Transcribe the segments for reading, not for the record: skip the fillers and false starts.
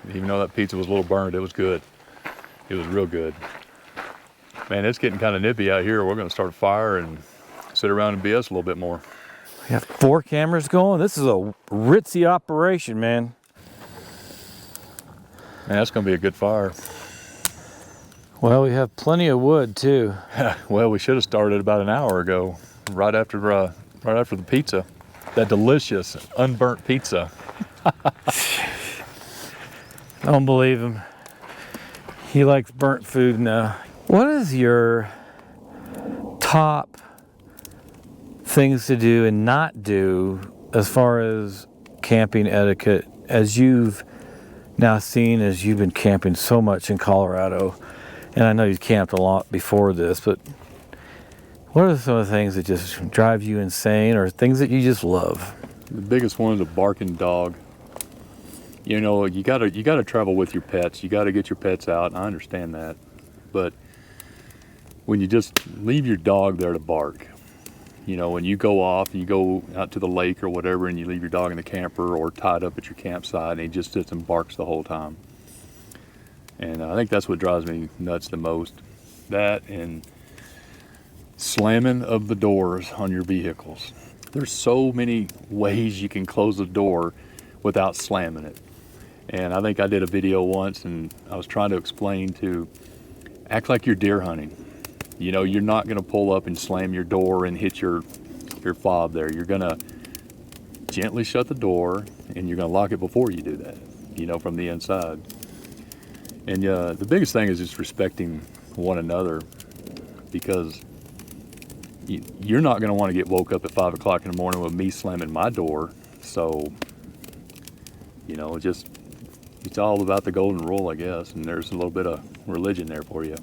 Even though that pizza was a little burnt, it was good. It was real good. Man, it's getting kind of nippy out here. We're going to start a fire and sit around and BS a little bit more. We have 4 cameras going. This is a ritzy operation, man. Man, that's going to be a good fire. Well, we have plenty of wood too. Well, we should have started about an hour ago, right after the pizza. That delicious, unburnt pizza. Don't believe him. He likes burnt food now. What is your top things to do and not do as far as camping etiquette, as you've now seen, as you've been camping so much in Colorado? And I know you've camped a lot before this, but what are some of the things that just drive you insane, or things that you just love? The biggest one is a barking dog. You know, you gotta travel with your pets. You gotta get your pets out. I understand that, but when you just leave your dog there to bark, you know, when you go off and you go out to the lake or whatever, and you leave your dog in the camper or tied up at your campsite, and he just sits and barks the whole time. And I think that's what drives me nuts the most. That and slamming of the doors on your vehicles. There's so many ways you can close the door without slamming it. And I think I did a video once, and I was trying to explain to act like you're deer hunting. You know, you're not going to pull up and slam your door and hit your fob there. You're going to gently shut the door, and you're going to lock it before you do that, you know, from the inside. And the biggest thing is just respecting one another, because you're not going to want to get woke up at 5 o'clock in the morning with me slamming my door. So, you know, it's all about the golden rule, I guess, and there's a little bit of religion there for you.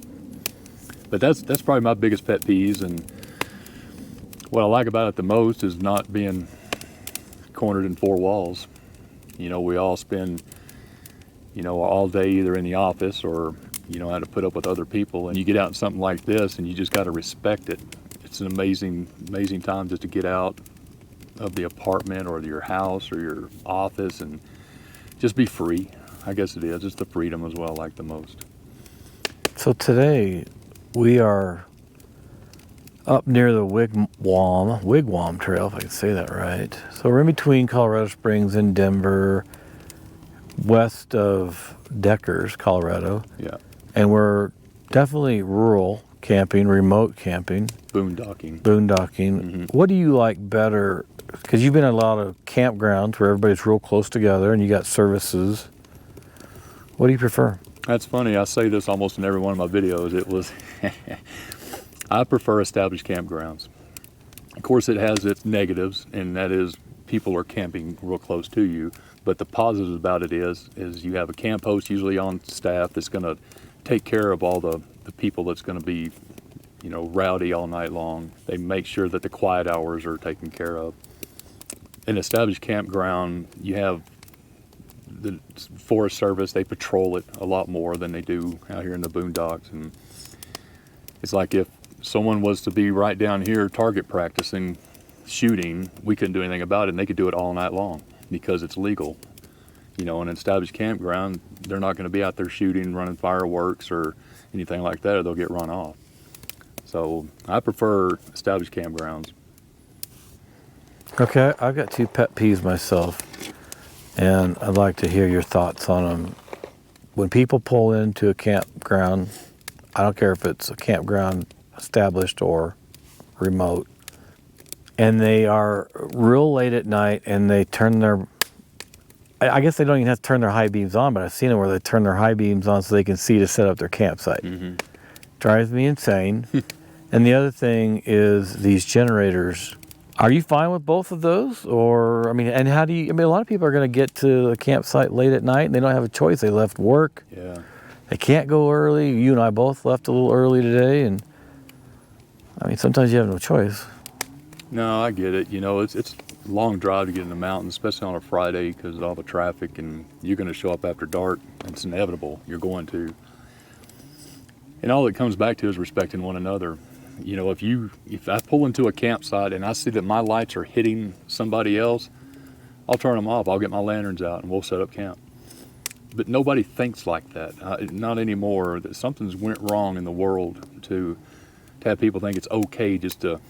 But that's probably my biggest pet peeves, and what I like about it the most is not being cornered in 4 walls. You know, we all spend, you know, all day either in the office or, you know, had to put up with other people, and you get out in something like this and you just got to respect it. It's an amazing time just to get out of the apartment or your house or your office and just be free. I guess it is. It's the freedom as well I like the most. So today we are up near the Wigwam Trail, if I can say that right. So we're in between Colorado Springs and Denver, west of Deckers, Colorado. Yeah. And we're definitely rural camping, remote camping. Boondocking. Mm-hmm. What do you like better? Because you've been in a lot of campgrounds where everybody's real close together and you got services. What do you prefer? That's funny. I say this almost in every one of my videos. It was, I prefer established campgrounds. Of course, it has its negatives, and that is people are camping real close to you. But the positives about it is you have a camp host usually on staff that's going to take care of all the people that's going to be, you know, rowdy all night long. They make sure that the quiet hours are taken care of. An established campground, you have the Forest Service, they patrol it a lot more than they do out here in the boondocks. And it's like if someone was to be right down here target practicing shooting, we couldn't do anything about it, and they could do it all night long because it's legal. You know, in an established campground, they're not going to be out there shooting, running fireworks or anything like that, or they'll get run off. So I prefer established campgrounds. Okay, I've got 2 pet peeves myself, and I'd like to hear your thoughts on them. When people pull into a campground, I don't care if it's a campground established or remote, and they are real late at night and they turn their, I guess they don't even have to turn their high beams on, but I've seen it where they turn their high beams on so they can see to set up their campsite. Mm-hmm. Drives me insane. And the other thing is these generators. Are you fine with both of those? Or, I mean, and how do you, I mean, a lot of people are going to get to the campsite late at night and they don't have a choice. They left work. Yeah. They can't go early. You and I both left a little early today. And, I mean, sometimes you have no choice. No, I get it. You know, it's a long drive to get in the mountains, especially on a Friday because of all the traffic, and you're going to show up after dark. It's inevitable. You're going to. And all it comes back to is respecting one another. You know, if I pull into a campsite and I see that my lights are hitting somebody else, I'll turn them off. I'll get my lanterns out and we'll set up camp. but nobody thinks like that. Not anymore. Something's went wrong in the world to have people think it's okay just to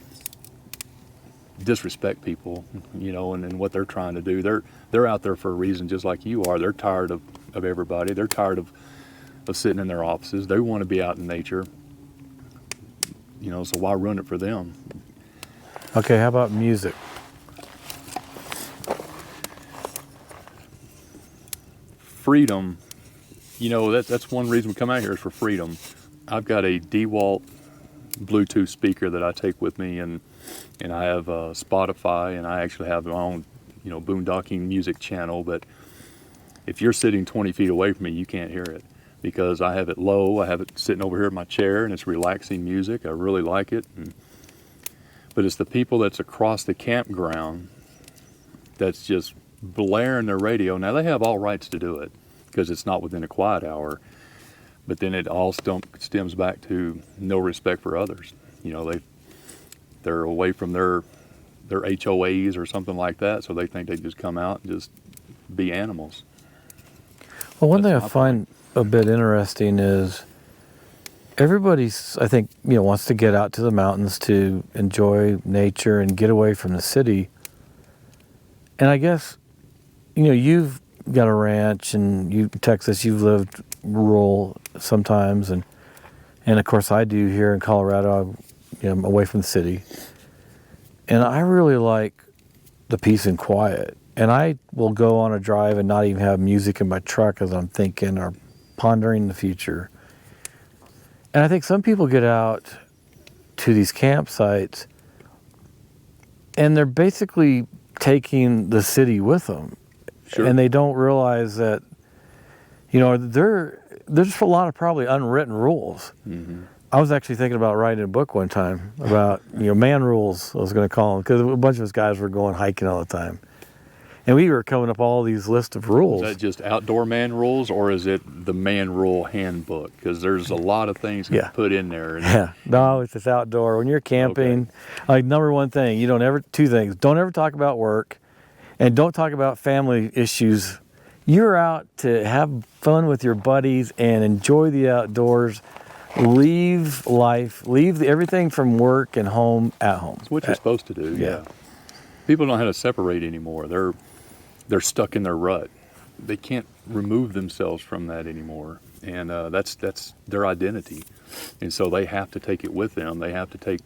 disrespect people, and what they're trying to do. They're out there for a reason, just like you are. They're tired of everybody. They're tired of sitting in their offices. They want to be out in nature. So why ruin it for them? Okay, how about music? Freedom. That's one reason we come out here is for freedom. I've got a DeWalt Bluetooth speaker that I take with me, and I have Spotify, and I actually have my own, boondocking music channel. But if you're sitting 20 feet away from me, you can't hear it because I have it low. I have it sitting over here in my chair, and it's relaxing music. I really like it. But it's the people that's across the campground that's just blaring their radio. Now, they have all rights to do it because it's not within a quiet hour. But then it all stems back to no respect for others. They're away from their HOAs or something like that, so they think they just come out and just be animals. Well, one thing I find a bit interesting is everybody's, I think, wants to get out to the mountains to enjoy nature and get away from the city. And I guess, you've got a ranch, and Texas, you've lived rural sometimes, and of course I do here in Colorado. I'm away from the city, and I really like the peace and quiet. And I will go on a drive and not even have music in my truck as I'm thinking or pondering the future. And I think some people get out to these campsites, and they're basically taking the city with them. Sure. And they don't realize that, there's a lot of probably unwritten rules. Mm-hmm. I was actually thinking about writing a book one time about, man rules, I was going to call them, because a bunch of us guys were going hiking all the time. And we were coming up all these lists of rules. Is that just outdoor man rules, or is it the man rule handbook? Because there's a lot of things you put in there. Yeah. No, it's just outdoor. When you're camping, number one thing, two things. Don't ever talk about work, and don't talk about family issues. You're out to have fun with your buddies and enjoy the outdoors. Leave everything from work and home at home. That's what you're supposed to do. Yeah. People don't know how to separate anymore. They're stuck in their rut. They can't remove themselves from that anymore, and that's their identity. And so they have to take it with them. They have to take,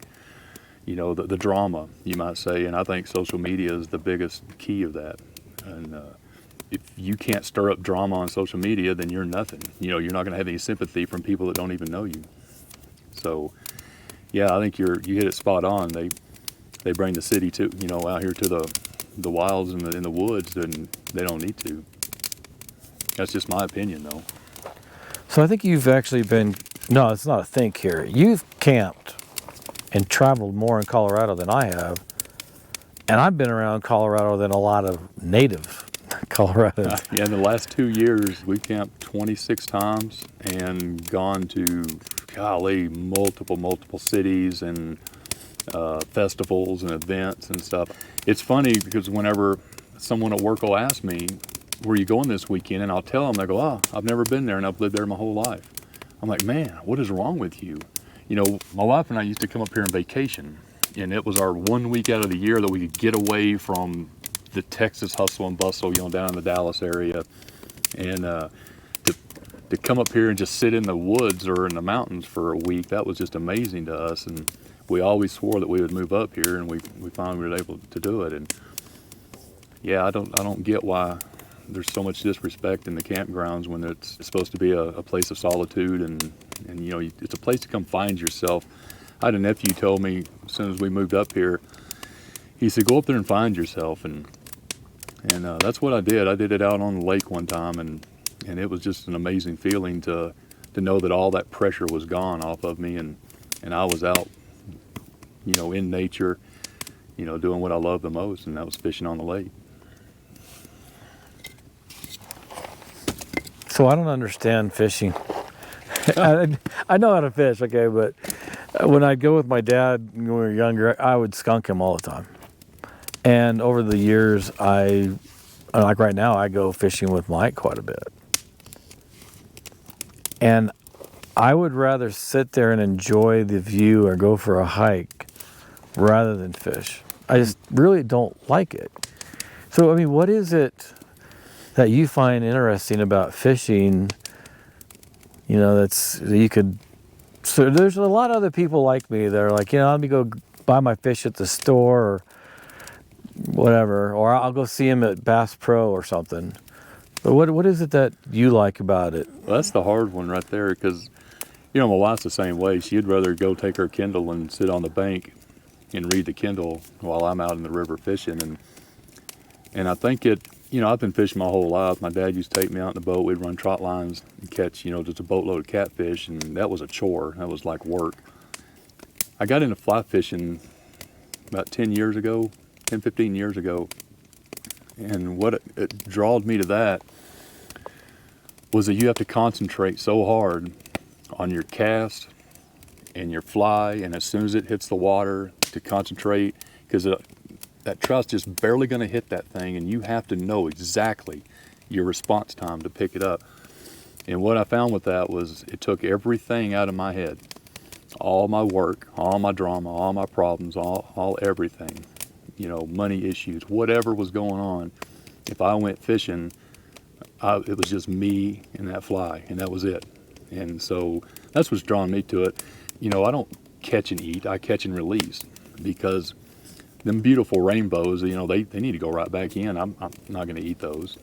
the drama, you might say. And I think social media is the biggest key of that. And if you can't stir up drama on social media, then you're nothing. You're not going to have any sympathy from people that don't even know you. So, yeah, I think you hit it spot on. They bring the city to out here to the wilds and in the woods, and they don't need to. That's just my opinion, though. So I think you've actually no, it's not a think here. You've camped and traveled more in Colorado than I have, and I've been around Colorado than a lot of native Coloradans. Yeah, in the last 2 years, we've camped 26 times and gone to, multiple cities and festivals and events and stuff. It's funny because whenever someone at work will ask me, where are you going this weekend? And I'll tell them, they go, I've never been there and I've lived there my whole life. I'm like, man, what is wrong with you? My wife and I used to come up here on vacation, and it was our 1 week out of the year that we could get away from the Texas hustle and bustle, down in the Dallas area, and to come up here and just sit in the woods or in the mountains for a week, that was just amazing to us. And we always swore that we would move up here, and we finally were able to do it. And yeah, I don't get why there's so much disrespect in the campgrounds when it's supposed to be a place of solitude, and it's a place to come find yourself. I had a nephew told me as soon as we moved up here, he said, go up there and find yourself. And that's what I did. I did it out on the lake one time, and it was just an amazing feeling to know that all that pressure was gone off of me, and I was out, in nature, doing what I love the most, and that was fishing on the lake. So I don't understand fishing. I know how to fish, okay, but when I'd go with my dad when we were younger, I would skunk him all the time. And over the years, like right now, I go fishing with Mike quite a bit. And I would rather sit there and enjoy the view or go for a hike rather than fish. I just really don't like it. So, I mean, what is it that you find interesting about fishing? You know, that you could. So there's a lot of other people like me that are like, you know, let me go buy my fish at the store or whatever, or I'll go see him at Bass Pro or something. But what is it that you like about it? Well, that's the hard one right there, because, you know, my wife's the same way. She'd rather go take her Kindle and sit on the bank and read the Kindle while I'm out in the river fishing. And I think you know, I've been fishing my whole life. My dad used to take me out in the boat. We'd run trot lines and catch, you know, just a boatload of catfish, and that was a chore. That was like work. I got into fly fishing about 10 years ago, 10, 15 years ago. And what it drawed me to that was that you have to concentrate so hard on your cast and your fly, and as soon as it hits the water, to concentrate, because that trout's just barely going to hit that thing, and you have to know exactly your response time to pick it up. And what I found with that was it took everything out of my head, all my work, all my drama, all my problems, all everything, you know, money issues, whatever was going on. If I went fishing, it was just me and that fly, and that was it. And so that's what's drawn me to it. You know, I don't catch and eat, I catch and release, because them beautiful rainbows, you know, they need to go right back in. I'm not going to eat those.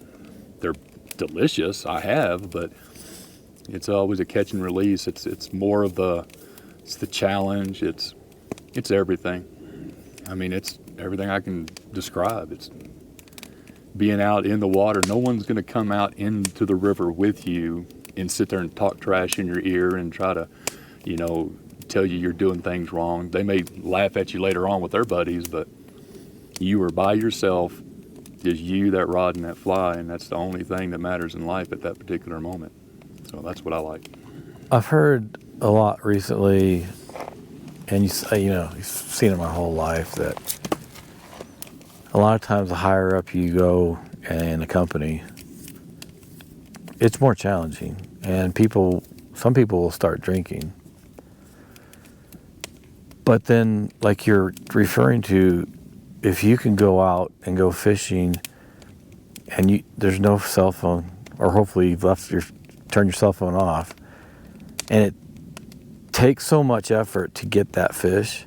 They're delicious, I have, but it's always a catch and release. It's more of the challenge. It's everything. I mean, it's everything I can describe. It's being out in the water. No one's going to come out into the river with you and sit there and talk trash in your ear and try to, you know, tell you you're doing things wrong. They may laugh at you later on with their buddies, but you are by yourself, just you, that rod, and that fly, and that's the only thing that matters in life at that particular moment. So that's what I like. I've heard a lot recently, and you know, you've seen it my whole life, that a lot of times the higher up you go in a company, it's more challenging, and some people will start drinking. But then, like you're referring to, if you can go out and go fishing and there's no cell phone, or hopefully you've turned your cell phone off, and it takes so much effort to get that fish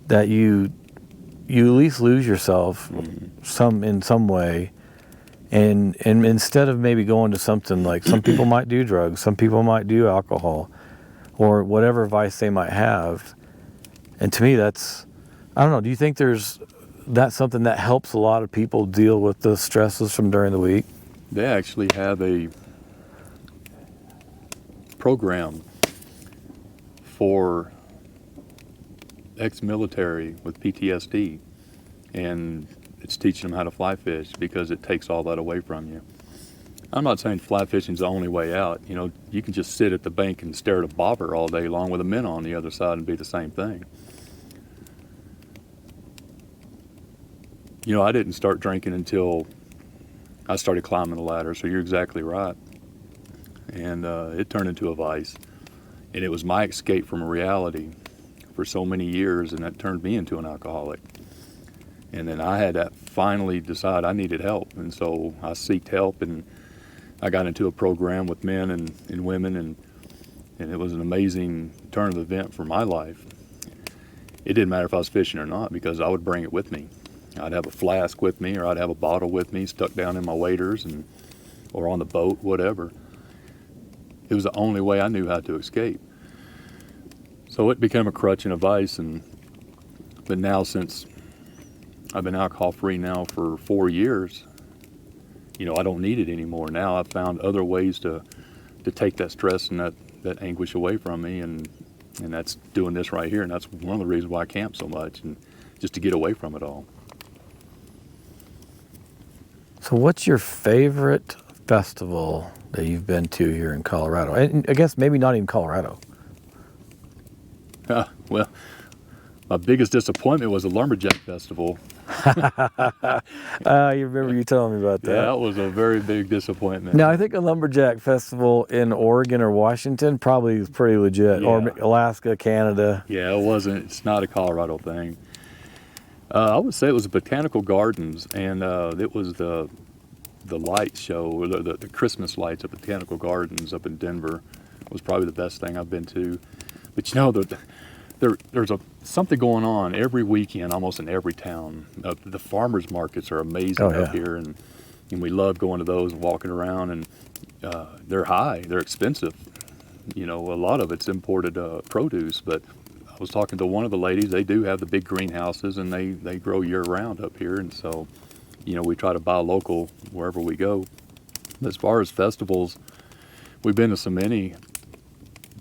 that you at least lose yourself in some way. And instead of maybe going to something like, some people might do drugs, some people might do alcohol, or whatever vice they might have. And to me, that's, I don't know, do you think that's something that helps a lot of people deal with the stresses from during the week? They actually have a program for ex-military with PTSD, and it's teaching them how to fly fish, because it takes all that away from you. I'm not saying fly fishing's the only way out. You know, you can just sit at the bank and stare at a bobber all day long with a minnow on the other side and be the same thing. You know, I didn't start drinking until I started climbing the ladder, so you're exactly right. And it turned into a vice. And it was my escape from reality for so many years, and that turned me into an alcoholic. And then I had to finally decide I needed help, and so I sought help, and I got into a program with men and women, and it was an amazing turn of event for my life. It didn't matter if I was fishing or not, because I would bring it with me. I'd have a flask with me, or I'd have a bottle with me stuck down in my waders, or on the boat, whatever. It was the only way I knew how to escape. So it became a crutch and a vice, but now, since I've been alcohol-free now for 4 years, you know, I don't need it anymore. Now I've found other ways to take that stress and that anguish away from me, and that's doing this right here, and that's one of the reasons why I camp so much, and just to get away from it all. So what's your favorite festival that you've been to here in Colorado? And I guess maybe not even Colorado. Well, my biggest disappointment was the Lumberjack Festival You remember you telling me about that. Yeah, that was a very big disappointment. Now, I think a lumberjack festival in Oregon or Washington probably is pretty legit, or Yeah. Alaska, Canada. Yeah, it's not a Colorado thing. I would say it was the Botanical Gardens, and it was the light show, or the Christmas lights at Botanical Gardens up in Denver was probably the best thing I've been to. But you know, there's something going on every weekend, almost in every town. The farmers markets are amazing up here, and we love going to those and walking around. And they're they're expensive. You know, a lot of it's imported produce. But I was talking to one of the ladies. They do have the big greenhouses, and they grow year round up here. And so, you know, we try to buy local wherever we go. But as far as festivals, we've been to so many.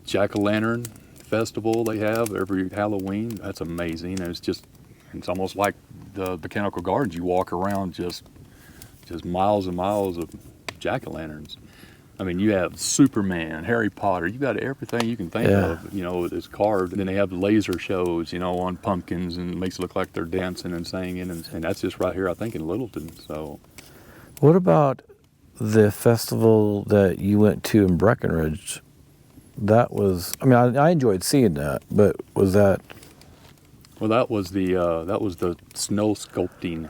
Jack-o'-lantern festival they have every Halloween. That's amazing. And it's almost like the Botanical Gardens. You walk around just miles and miles of jack-o'-lanterns. I mean, you have Superman, Harry Potter. You got everything you can think of. You know, it's carved. And then they have laser shows, you know, on pumpkins, and it makes it look like they're dancing and singing. And that's just right here, I think, in Littleton. So, what about the festival that you went to in Breckenridge? That was, I mean, I enjoyed seeing that, but was that? Well, that was the snow sculpting.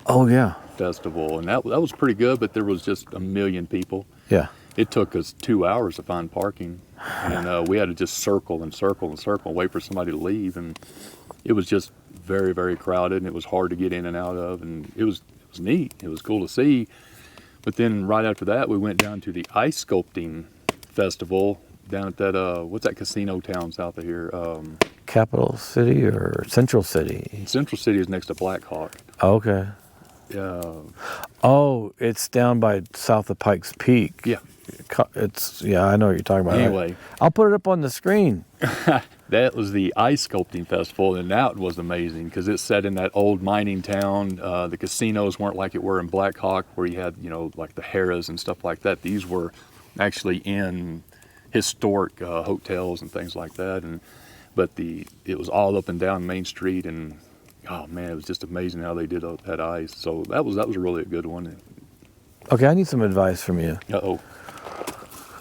Oh yeah. Festival, and that was pretty good, but there was just a million people. Yeah. It took us 2 hours to find parking, and we had to just circle and circle and circle and wait for somebody to leave, and it was just very, very crowded, and it was hard to get in and out of, and it was neat. It was cool to see. But then right after that, we went down to the ice sculpting festival down at that what's that casino town south of here? Capital City or Central City? Central City is next to Blackhawk. Okay. Oh, it's down by south of Pikes Peak. Yeah. I know what you're talking about. Anyway. I'll put it up on the screen. That was the ice sculpting festival, and that was amazing because it's set in that old mining town. The casinos weren't like it were in Blackhawk, where you had, you know, like the Harrah's and stuff like that. These were actually in historic hotels and things like that. But it was all up and down Main Street, and oh man, it was just amazing how they did that ice. So that was really a good one. Okay, I need some advice from you. Uh-oh.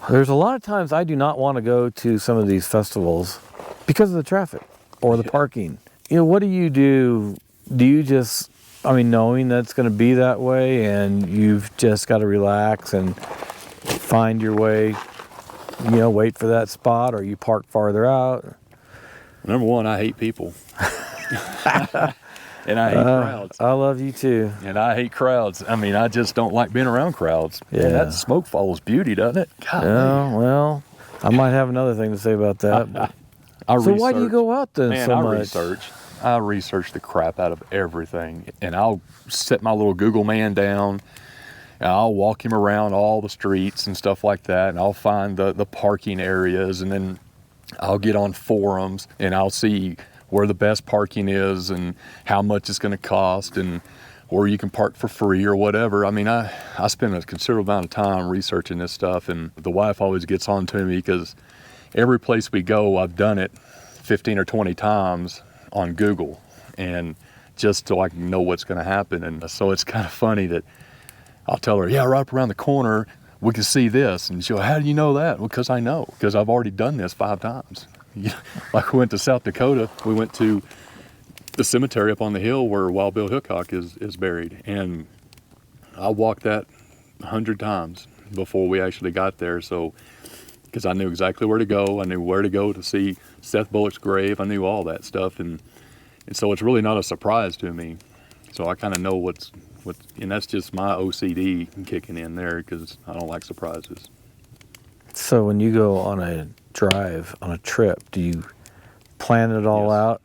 There's a lot of times I do not want to go to some of these festivals because of the traffic or the parking. You know, what do you do? Do you just, I mean, knowing that it's going to be that way and you've just got to relax and find your way, you know, wait for that spot, or you park farther out? Number one, I hate people. And I hate crowds. I love you too. And I hate crowds. I mean, I just don't like being around crowds. Yeah. And that smoke follows beauty, doesn't it? God, yeah, well, I might have another thing to say about that. So why do you go out then so much? I research the crap out of everything. And I'll set my little Google man down, and I'll walk him around all the streets and stuff like that. And I'll find the parking areas, and then I'll get on forums, and I'll see where the best parking is and how much it's going to cost, and where you can park for free or whatever. I mean, I spend a considerable amount of time researching this stuff, and the wife always gets on to me because every place we go, I've done it 15 or 20 times on Google, and just so I can know what's going to happen. And so it's kind of funny that I'll tell her, yeah, right up around the corner, we can see this. And she'll, how do you know that? Well, because I know, because I've already done this 5 times. Like we went to South Dakota, we went to the cemetery up on the hill where Wild Bill Hickok is buried. And I walked that 100 times before we actually got there. So, because I knew exactly where to go. I knew where to go to see Seth Bullock's grave. I knew all that stuff. And so it's really not a surprise to me. So I kind of know what's, and that's just my OCD kicking in there, because I don't like surprises. So when you go on a drive, on a trip, do you plan it all out?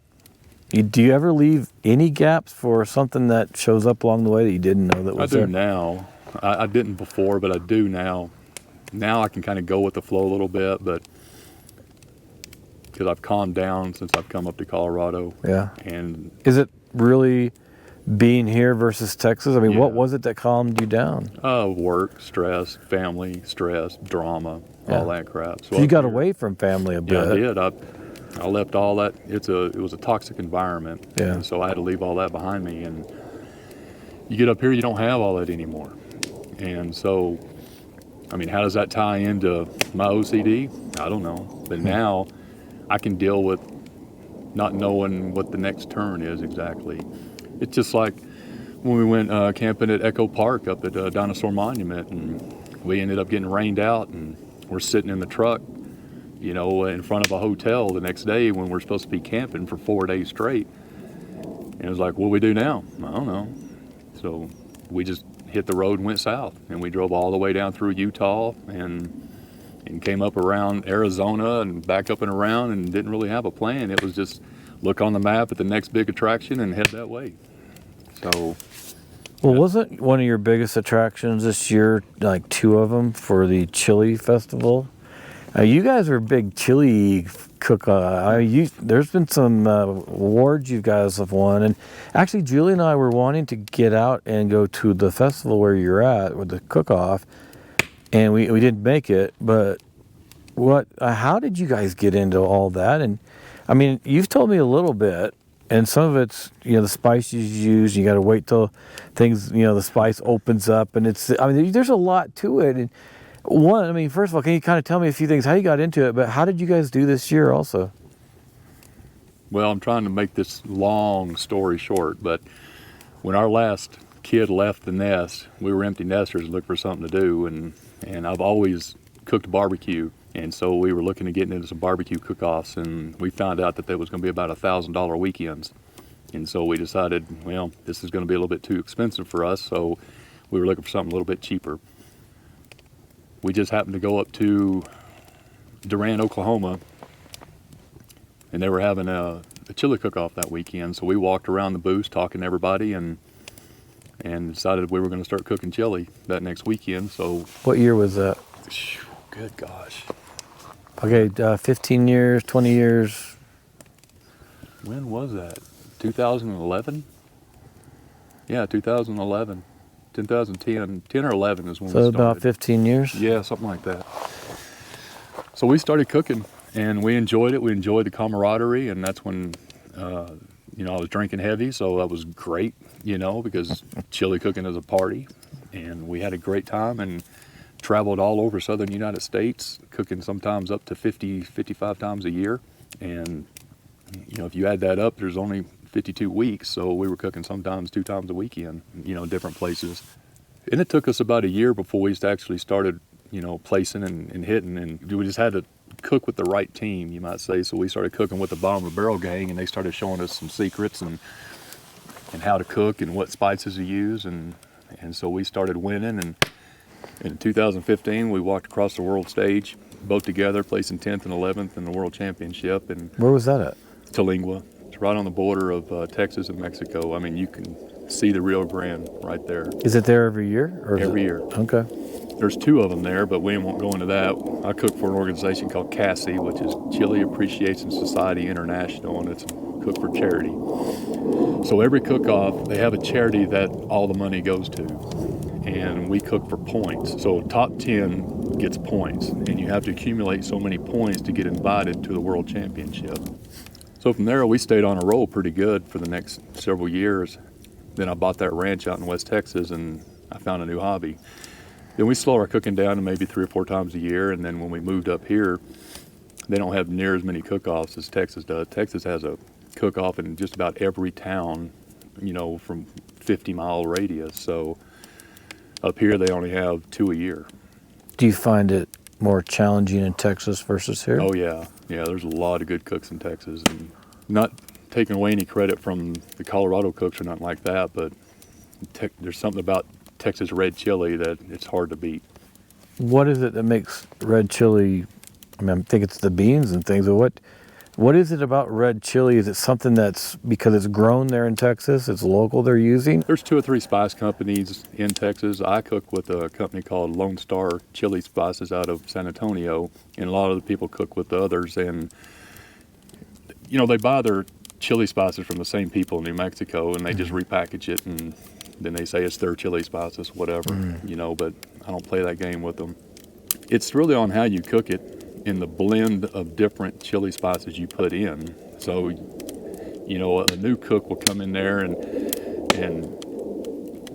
Do you ever leave any gaps for something that shows up along the way that you didn't know that was there? I do now. I didn't before, but I do now. Now I can kind of go with the flow a little bit, but because I've calmed down since I've come up to Colorado. Yeah. And is it really being here versus Texas? I mean, what was it that calmed you down? Work, stress, family, stress, drama, all that crap. So you got away from family a bit. Yeah, I did. I left all that. It was a toxic environment. Yeah. And so I had to leave all that behind me. And you get up here, you don't have all that anymore. And so, I mean, how does that tie into my OCD? I don't know. But now I can deal with not knowing what the next turn is exactly. It's just like when we went camping at Echo Park up at Dinosaur Monument, and we ended up getting rained out, and we're sitting in the truck, you know, in front of a hotel the next day when we're supposed to be camping for 4 days straight. And it was like, what do we do now? I don't know. So we just hit the road and went south, and we drove all the way down through Utah and came up around Arizona and back up and around, and didn't really have a plan. It was just look on the map at the next big attraction and head that way. So, Well, wasn't one of your biggest attractions this year, like 2 of them, for the chili festival? You guys are big chili cook. There's been some awards you guys have won, and actually Julie and I were wanting to get out and go to the festival where you're at with the cook-off, and we didn't make it. But how did you guys get into all that? And I mean, you've told me a little bit, and some of it's, you know, the spices you use. You got to wait till things, you know, the spice opens up, and there's a lot to it. And first of all, can you kind of tell me a few things, how you got into it, but how did you guys do this year also? well, I'm trying to make this long story short, but when our last kid left the nest, we were empty nesters and looked for something to do, and I've always cooked barbecue, and so we were looking to get into some barbecue cook-offs, and we found out that there was going to be about $1,000 weekends, and so we decided, well, this is going to be a little bit too expensive for us, so we were looking for something a little bit cheaper. We just happened to go up to Durant, Oklahoma, and they were having a chili cook-off that weekend, so we walked around the booths talking to everybody, and decided we were going to start cooking chili that next weekend. So what year was that? Good gosh. Okay, 15 years, 20 years. When was that? 2011? Yeah, 2011. 2010, 10 or 11 is when we started. So about 15 years? Yeah, something like that. So we started cooking, and we enjoyed it. We enjoyed the camaraderie, and that's when, I was drinking heavy, so that was great, because chili cooking is a party, and we had a great time and traveled all over southern United States, cooking sometimes up to 50, 55 times a year. And, if you add that up, there's only 52 weeks, so we were cooking sometimes 2 times a weekend, different places. And it took us about a year before we actually started, placing and hitting, and we just had to cook with the right team, you might say. So we started cooking with the Bottom of the Barrel gang, and they started showing us some secrets and how to cook and what spices to use, and so we started winning. And in 2015, we walked across the world stage, both together, placing 10th and 11th in the World Championship. And where was that at? Talingua. It's right on the border of Texas and Mexico. I mean, you can see the Rio Grande right there. Is it there every year? Every year. Okay. There's 2 of them there, but we won't go into that. I cook for an organization called CASI, which is Chili Appreciation Society International, and it's a cook for charity. So every cook-off, they have a charity that all the money goes to, and we cook for points. So top 10 gets points, and you have to accumulate so many points to get invited to the World Championship. So from there, we stayed on a roll pretty good for the next several years. Then I bought that ranch out in West Texas, and I found a new hobby. Then we slowed our cooking down to maybe 3 or 4 times a year, and then when we moved up here, they don't have near as many cook-offs as Texas does. Texas has a cook-off in just about every town, from 50-mile radius. So up here, they only have 2 a year. Do you find it more challenging in Texas versus here? Oh, yeah. Yeah, there's a lot of good cooks in Texas, and not taking away any credit from the Colorado cooks or nothing like that, but there's something about Texas red chili that it's hard to beat. What is it that makes red chili? I mean, I think it's the beans and things, but what is it about red chili? Is it something that's because it's grown there in Texas, it's local they're using? There's 2 or 3 spice companies in Texas. I cook with a company called Lone Star Chili Spices out of San Antonio, and a lot of the people cook with the others, and they buy their chili spices from the same people in New Mexico, and they just repackage it, and then they say it's their chili spices, whatever, but I don't play that game with them. It's really on how you cook it, in the blend of different chili spices you put in. So, you know, a new cook will come in there and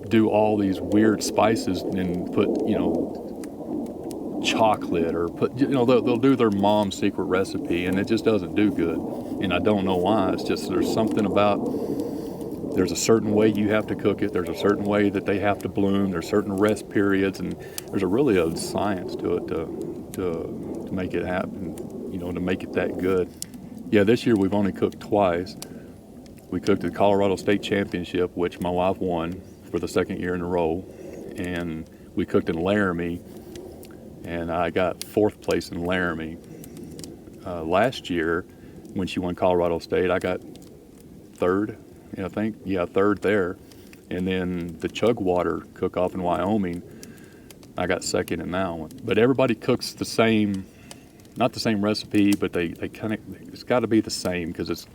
do all these weird spices and put, you know, chocolate or put, you know, they'll do their mom's secret recipe, and it just doesn't do good. And I don't know why. It's just there's something about, there's a certain way you have to cook it. There's a certain way that they have to bloom. There's certain rest periods, and there's really a science to it to make it happen, you know, to make it that good. Yeah, this year we've only cooked twice. We cooked at the Colorado State Championship, which my wife won for the second year in a row, and we cooked in Laramie, and I got 4th place in Laramie. Last year, when she won Colorado State, I got 3rd, I think, yeah, 3rd there. And then the Chugwater cook-off in Wyoming, I got 2nd in that one. But everybody cooks the same, not the same recipe, but they kind of, it's got to be the same, because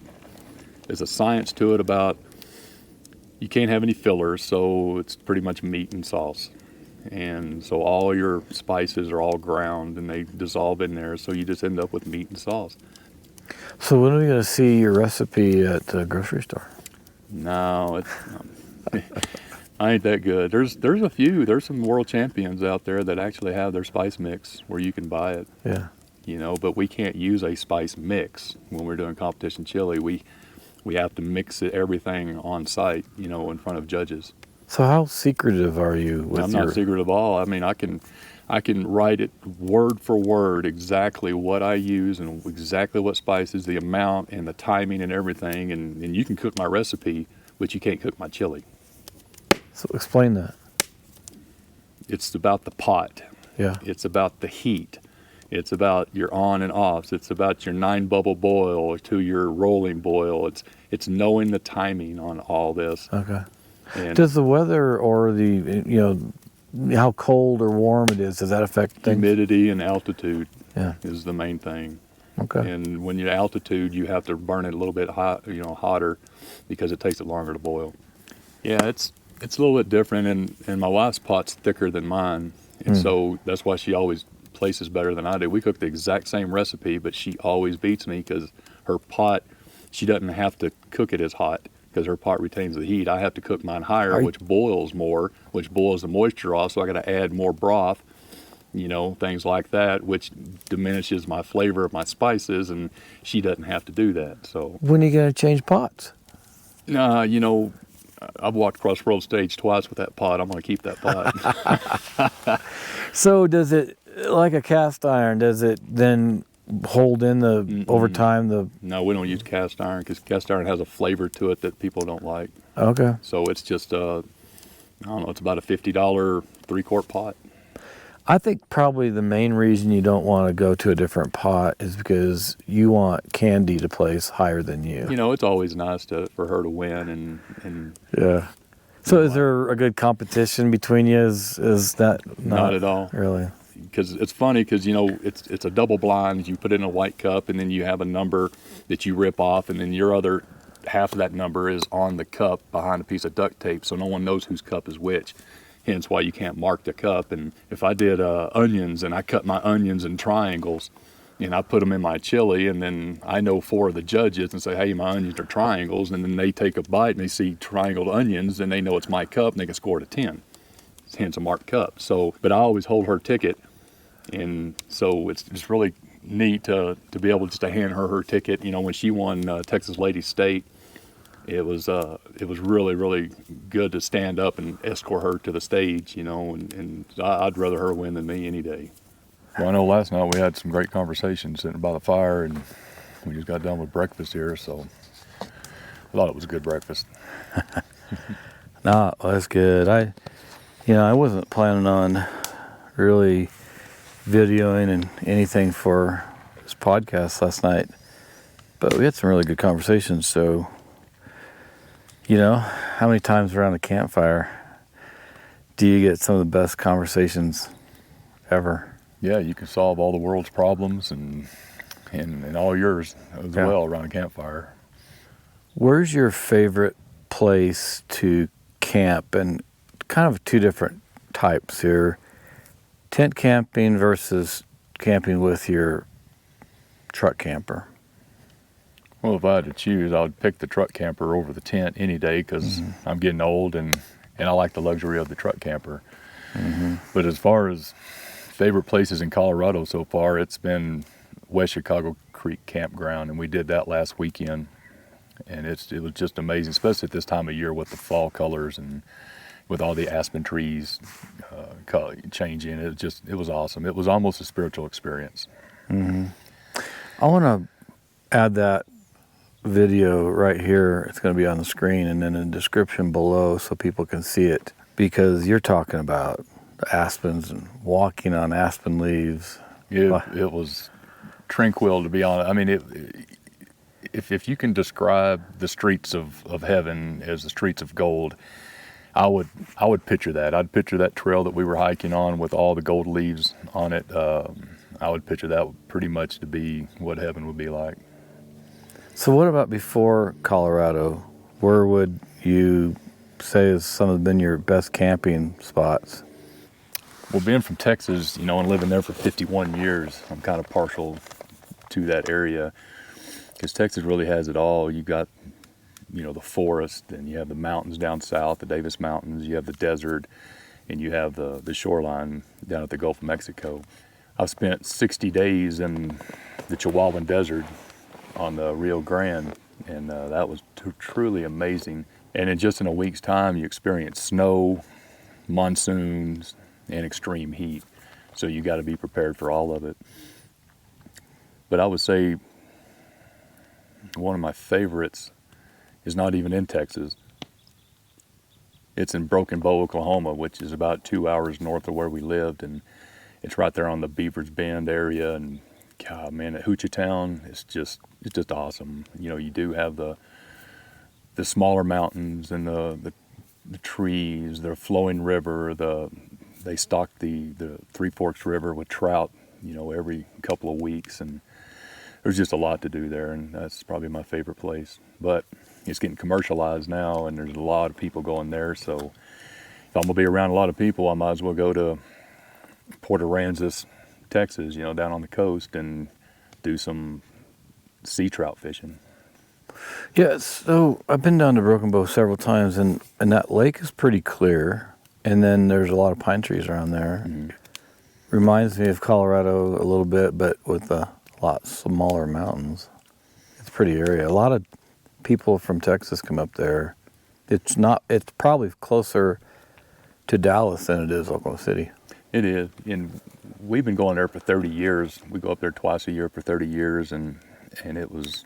there's a science to it about you can't have any fillers, so it's pretty much meat and sauce. And so all your spices are all ground and they dissolve in there, so you just end up with meat and sauce. So when are we going to see your recipe at the grocery store? No, I ain't that good. There's a few. There's some world champions out there that actually have their spice mix where you can buy it. Yeah. You know, but we can't use a spice mix when we're doing competition chili. We have to mix everything on site, you know, in front of judges. So how secretive are you with I'm not secretive at all. I mean, I can write it word for word exactly what I use and exactly what spices, the amount and the timing and everything, and you can cook my recipe, but you can't cook my chili. So explain that. It's about the pot. Yeah. It's about the heat. It's about your on and offs. It's about your 9-bubble boil to your rolling boil. It's knowing the timing on all this. Okay. And does the weather or the, you know, how cold or warm it is, does that affect things? humidity and altitude Yeah. is the main thing. Okay. And when you're altitude, you have to burn it a little bit hot, you know, hotter, because it takes it longer to boil. Yeah, it's a little bit different, and my wife's pot's thicker than mine, and so that's why she always places better than I do. We cook the exact same recipe, but she always beats me because her pot, she doesn't have to cook it as hot because her pot retains the heat. I have to cook mine higher, which boils more, which boils the moisture off, so I got to add more broth, you know, things like that, which diminishes my flavor of my spices, and she doesn't have to do that. So when are you going to change pots? you know, I've walked across the world stage twice with that pot. I'm going to keep that pot. So does it, like a cast iron, does it then hold in the, over time, the... No, we don't use cast iron because cast iron has a flavor to it that people don't like. Okay. So it's just, I don't know, it's about a $50 3-quart pot. I think probably the main reason you don't want to go to a different pot is because you want Candy to place higher than you. You know, it's always nice for her to win and Yeah. So is there a good competition between you? Is that not at all. Really? Because it's funny because, you know, it's a double blind. You put it in a white cup and then you have a number that you rip off, and then your other half of that number is on the cup behind a piece of duct tape, so no one knows whose cup is which. Hence why you can't mark the cup. And if I did onions and I cut my onions in triangles and I put them in my chili, and then I know 4 of the judges and say, hey, my onions are triangles, and then they take a bite and they see triangled onions and they know it's my cup and they can score it a 10. Hence a marked cup. So, but I always hold her ticket, and so it's just really neat to be able just to hand her ticket. You know, when she won Texas Ladies State, it was really, really good to stand up and escort her to the stage, you know, and I'd rather her win than me any day. Well, I know last night we had some great conversations sitting by the fire, and we just got done with breakfast here, so I thought it was a good breakfast. No, that's good. I wasn't planning on really videoing and anything for this podcast last night, but we had some really good conversations. So, you know, how many times around a campfire do you get some of the best conversations ever? Yeah, you can solve all the world's problems and all yours as well around a campfire. Where's your favorite place to camp? And kind of 2 different types here. Tent camping versus camping with your truck camper? Well, if I had to choose, I would pick the truck camper over the tent any day because I'm getting old and I like the luxury of the truck camper. But as far as favorite places in Colorado so far, it's been West Chicago Creek Campground, and we did that last weekend. And it was just amazing, especially at this time of year with the fall colors and with all the aspen trees changing. It was awesome. It was almost a spiritual experience. I want to add that video right here. It's going to be on the screen and then in the description below so people can see it, because you're talking about the aspens and walking on aspen leaves. It was tranquil, to be honest. I mean, if you can describe the streets of heaven as the streets of gold, I would picture that. I'd picture that trail that we were hiking on with all the gold leaves on it. I would picture that pretty much to be what heaven would be like. So what about before Colorado? Where would you say has some of been your best camping spots? Well, being from Texas, and living there for 51 years, I'm kind of partial to that area because Texas really has it all. You got, the forest, and you have the mountains down south, the Davis Mountains, you have the desert, and you have the shoreline down at the Gulf of Mexico. I've spent 60 days in the Chihuahuan Desert on the Rio Grande, and that was truly amazing. And in a week's time, you experience snow, monsoons, and extreme heat. So you got to be prepared for all of it. But I would say one of my favorites is not even in Texas. It's in Broken Bow, Oklahoma, which is about 2 hours north of where we lived, and it's right there on the Beavers Bend area. And God, man, at Hochatown, it's just awesome. You do have the smaller mountains and the trees, the flowing river. They stock the Three Forks River with trout, every couple of weeks, and there's just a lot to do there, and that's probably my favorite place. But it's getting commercialized now, and there's a lot of people going there. So if I'm gonna be around a lot of people, I might as well go to Port Aransas, Texas, down on the coast, and do some sea trout fishing. Yeah, so I've been down to Broken Bow several times, and that lake is pretty clear, and then there's a lot of pine trees around there. Reminds me of Colorado a little bit, but with a lot smaller mountains. It's a pretty area. A lot of people from Texas come up there. It's probably closer to Dallas than it is Oklahoma City. It is, and we've been going there for 30 years. We go up there twice a year for 30 years, and it was,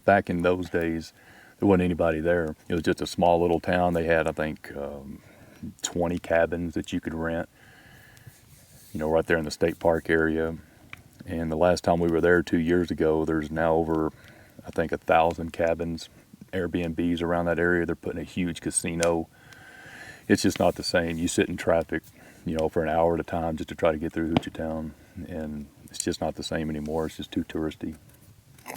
back in those days, there wasn't anybody there. It was just a small little town. They had, I think, 20 cabins that you could rent, right there in the state park area. And the last time we were there 2 years ago, there's now over, I think, 1,000 cabins, Airbnbs around that area. They're putting a huge casino. It's just not the same. You sit in traffic, for an hour at a time just to try to get through Hochatown, and it's just not the same anymore. It's just too touristy.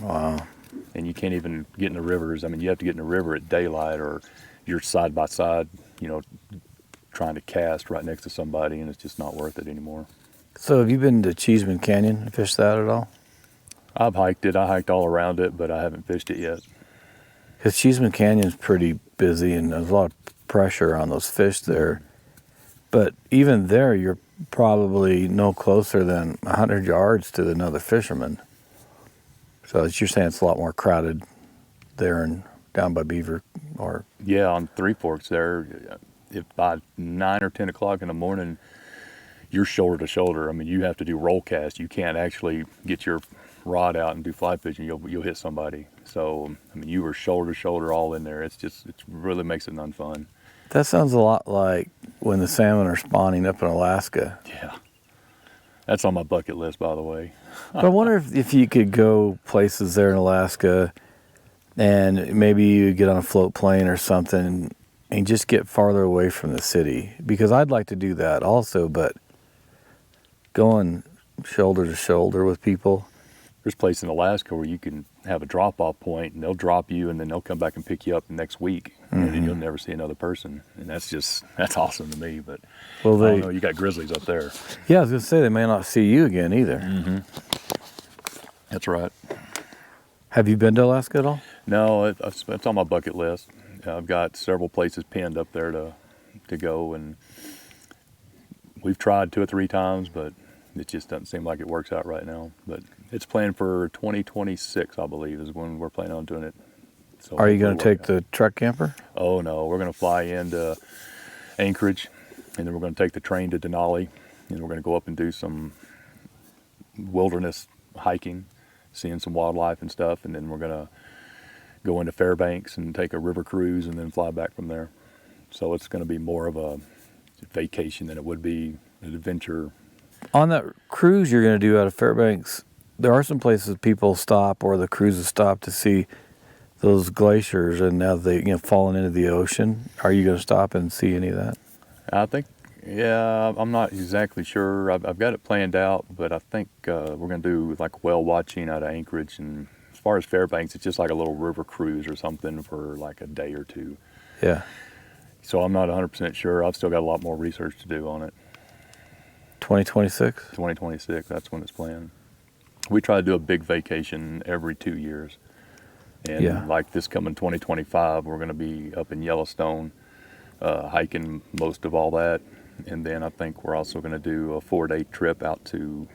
Wow. And you can't even get in the rivers. I mean, you have to get in the river at daylight, or you're side by side, trying to cast right next to somebody, and it's just not worth it anymore. So have you been to Cheeseman Canyon and fished that at all? I've hiked it. I hiked all around it, but I haven't fished it yet. Because Cheeseman Canyon's pretty busy, and there's a lot of pressure on those fish there. But even there, you're probably no closer than 100 yards to another fisherman. So you're saying it's a lot more crowded there and down by Beaver, or? Yeah, on Three Forks there, if by 9 or 10 o'clock in the morning, you're shoulder to shoulder. I mean, you have to do roll cast. You can't actually get your rod out and do fly fishing. You'll hit somebody. So, I mean, you were shoulder to shoulder all in there. It really makes it non-fun. That sounds a lot like when the salmon are spawning up in Alaska. Yeah. That's on my bucket list, by the way. But I wonder if you could go places there in Alaska and maybe you get on a float plane or something and just get farther away from the city. Because I'd like to do that also, but going shoulder to shoulder with people. There's a place in Alaska where you can have a drop-off point, and they'll drop you, and then they'll come back and pick you up the next week, and then you'll never see another person. And that's awesome to me. But well, I don't know, you got grizzlies up there. Yeah, I was gonna say they may not see you again either. That's right. Have you been to Alaska at all? No, it's on my bucket list. I've got several places pinned up there to go, and we've tried 2 or 3 times, but it just doesn't seem like it works out right now. But it's planned for 2026, I believe, is when we're planning on doing it. So Are you going hopefully to take the truck camper? Oh no, we're going to fly into Anchorage, and then we're going to take the train to Denali, and we're going to go up and do some wilderness hiking, seeing some wildlife and stuff, and then we're going to go into Fairbanks and take a river cruise and then fly back from there. So it's going to be more of a vacation than it would be an adventure. On that cruise you're going to do out of Fairbanks, there are some places people stop, or the cruises stop, to see those glaciers, and now they fallen into the ocean. Are you going to stop and see any of that? I think, yeah, I'm not exactly sure. I've got it planned out, but I think we're going to do like whale watching out of Anchorage. And as far as Fairbanks, it's just like a little river cruise or something for like a day or 2. Yeah. So I'm not 100% sure. I've still got a lot more research to do on it. 2026? 2026, that's when it's planned. We try to do a big vacation every 2 years. And Yeah. like this coming 2025, we're going to be up in Yellowstone, hiking most of all that. And then I think we're also going to do a 4-day trip out to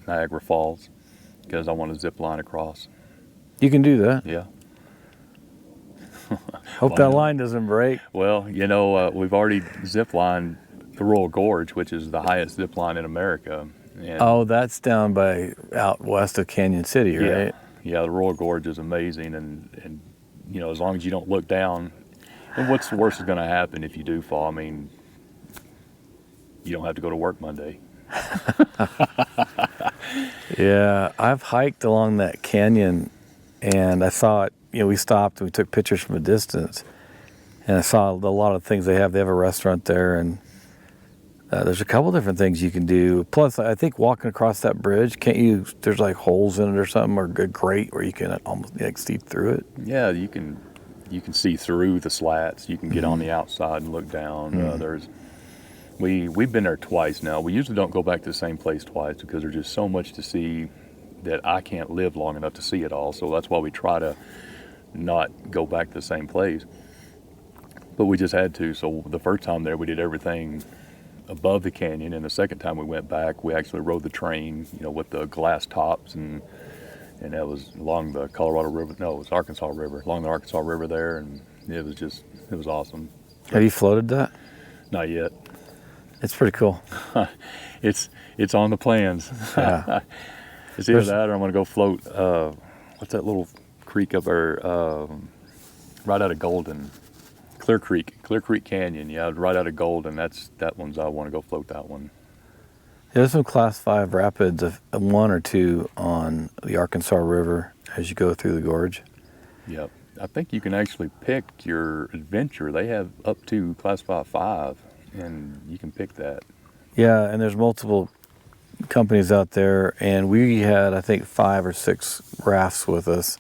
Niagara Falls, because I want to zip line across. You can do that. Yeah. Hope Why that not? line doesn't break. Well, we've already zip lined the Royal Gorge, which is the highest zip line in America. And Oh, that's down by out west of Canyon City, right? Yeah, the Royal Gorge is amazing, and as long as you don't look down, and what's the worst is going to happen if you do fall? I mean, you don't have to go to work Monday. Yeah, I've hiked along that canyon, and I saw it. We stopped and we took pictures from a distance, and I saw a lot of things they have. They have a restaurant there, and there's a couple different things you can do. Plus, I think walking across that bridge, can't you? There's like holes in it or something, or a grate where you can almost see through it. Yeah, you can see through the slats. You can get on the outside and look down. We've been there twice now. We usually don't go back to the same place twice because there's just so much to see that I can't live long enough to see it all. So that's why we try to not go back to the same place. But we just had to. So the first time there, we did everything above the canyon, and the second time we went back, we actually rode the train, with the glass tops, and that was along the Colorado River. No, it was Arkansas River, along the Arkansas River there, and it was awesome. Have you floated that? Not yet. It's pretty cool. It's on the plans. Yeah. It's either that or I'm gonna go float. What's that little creek up there? Right out of Golden. Clear Creek Canyon, yeah, right out of Golden. That one's I want to go float that one. There's some Class 5 rapids, 1 or 2 on the Arkansas River as you go through the gorge. Yep. I think you can actually pick your adventure. They have up to Class 5, and you can pick that. Yeah, and there's multiple companies out there, and we had, I think, 5 or 6 rafts with us.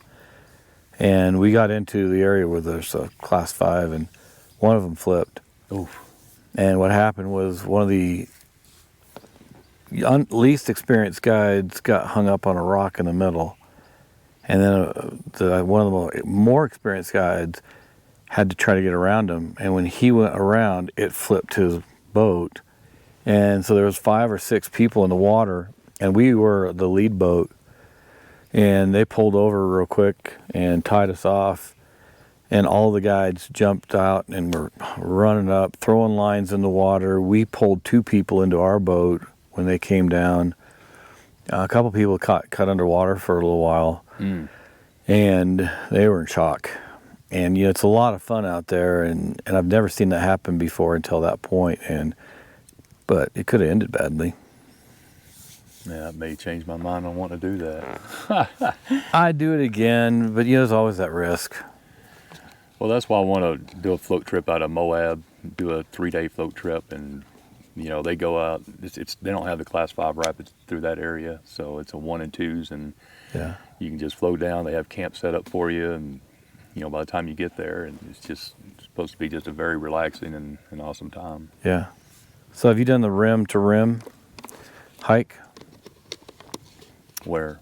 And we got into the area where there's a Class 5, and one of them flipped. Oof. And what happened was one of the least experienced guides got hung up on a rock in the middle. And then one of the more experienced guides had to try to get around him. And when he went around, it flipped his boat. And so there was 5 or 6 people in the water, and we were the lead boat. And they pulled over real quick and tied us off. And all the guides jumped out and were running up, throwing lines in the water. We pulled 2 people into our boat when they came down. A couple people cut underwater for a little while. And they were in shock. And it's a lot of fun out there, and I've never seen that happen before until that point. But it could have ended badly. Yeah, it may change my mind on wanting to do that. I'd do it again, but there's always that risk. Well, that's why I want to do a float trip out of Moab, do a 3-day float trip, and they go out. They don't have the Class 5 rapids through that area, so it's a 1 and 2s, and Yeah. you can just float down. They have camp set up for you, and by the time you get there, and it's supposed to be just a very relaxing and awesome time. Yeah. So have you done the rim to rim hike? Where?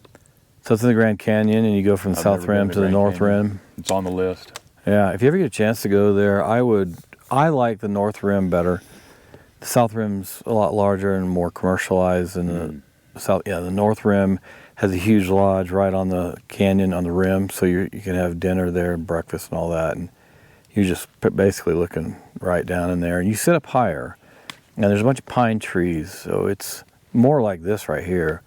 So it's in the Grand Canyon, and you go from the I've South never been Rim to to the Grand North Canyon. Rim. It's on the list. Yeah, if you ever get a chance to go there, I like the North Rim better. The South Rim's a lot larger and more commercialized, and the North Rim has a huge lodge right on the canyon on the rim, so you can have dinner there, breakfast, and all that, and you're just basically looking right down in there. And you sit up higher, and there's a bunch of pine trees, so it's more like this right here,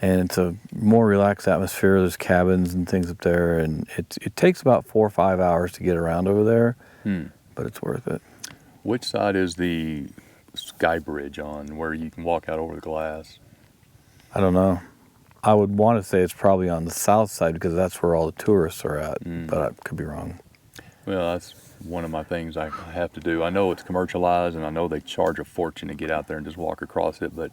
and it's a more relaxed atmosphere. There's cabins and things up there, and it takes about 4 or 5 hours to get around over there, but it's worth it. Which side is the sky bridge on, where you can walk out over the glass? I don't know. I would want to say it's probably on the south side because that's where all the tourists are at, but I could be wrong. Well, that's one of my things I have to do. I know it's commercialized, and I know they charge a fortune to get out there and just walk across it, but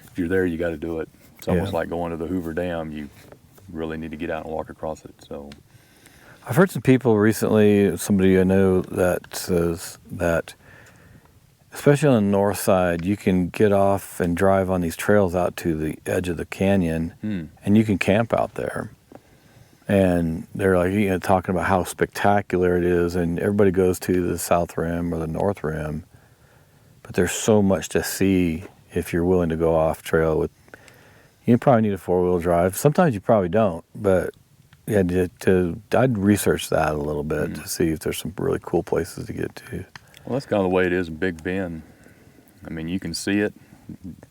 if you're there, you got to do it. It's almost like going to the Hoover Dam. You really need to get out and walk across it. So I've heard some people recently, somebody I know that says that, especially on the north side, you can get off and drive on these trails out to the edge of the canyon, and you can camp out there. And they're like, talking about how spectacular it is, and everybody goes to the South Rim or the North Rim, but there's so much to see if you're willing to go off trail with. You probably need a 4-wheel drive. Sometimes you probably don't, but I'd research that a little bit to see if there's some really cool places to get to. well, that's kind of the way it is in Big Bend. I mean, you can see it,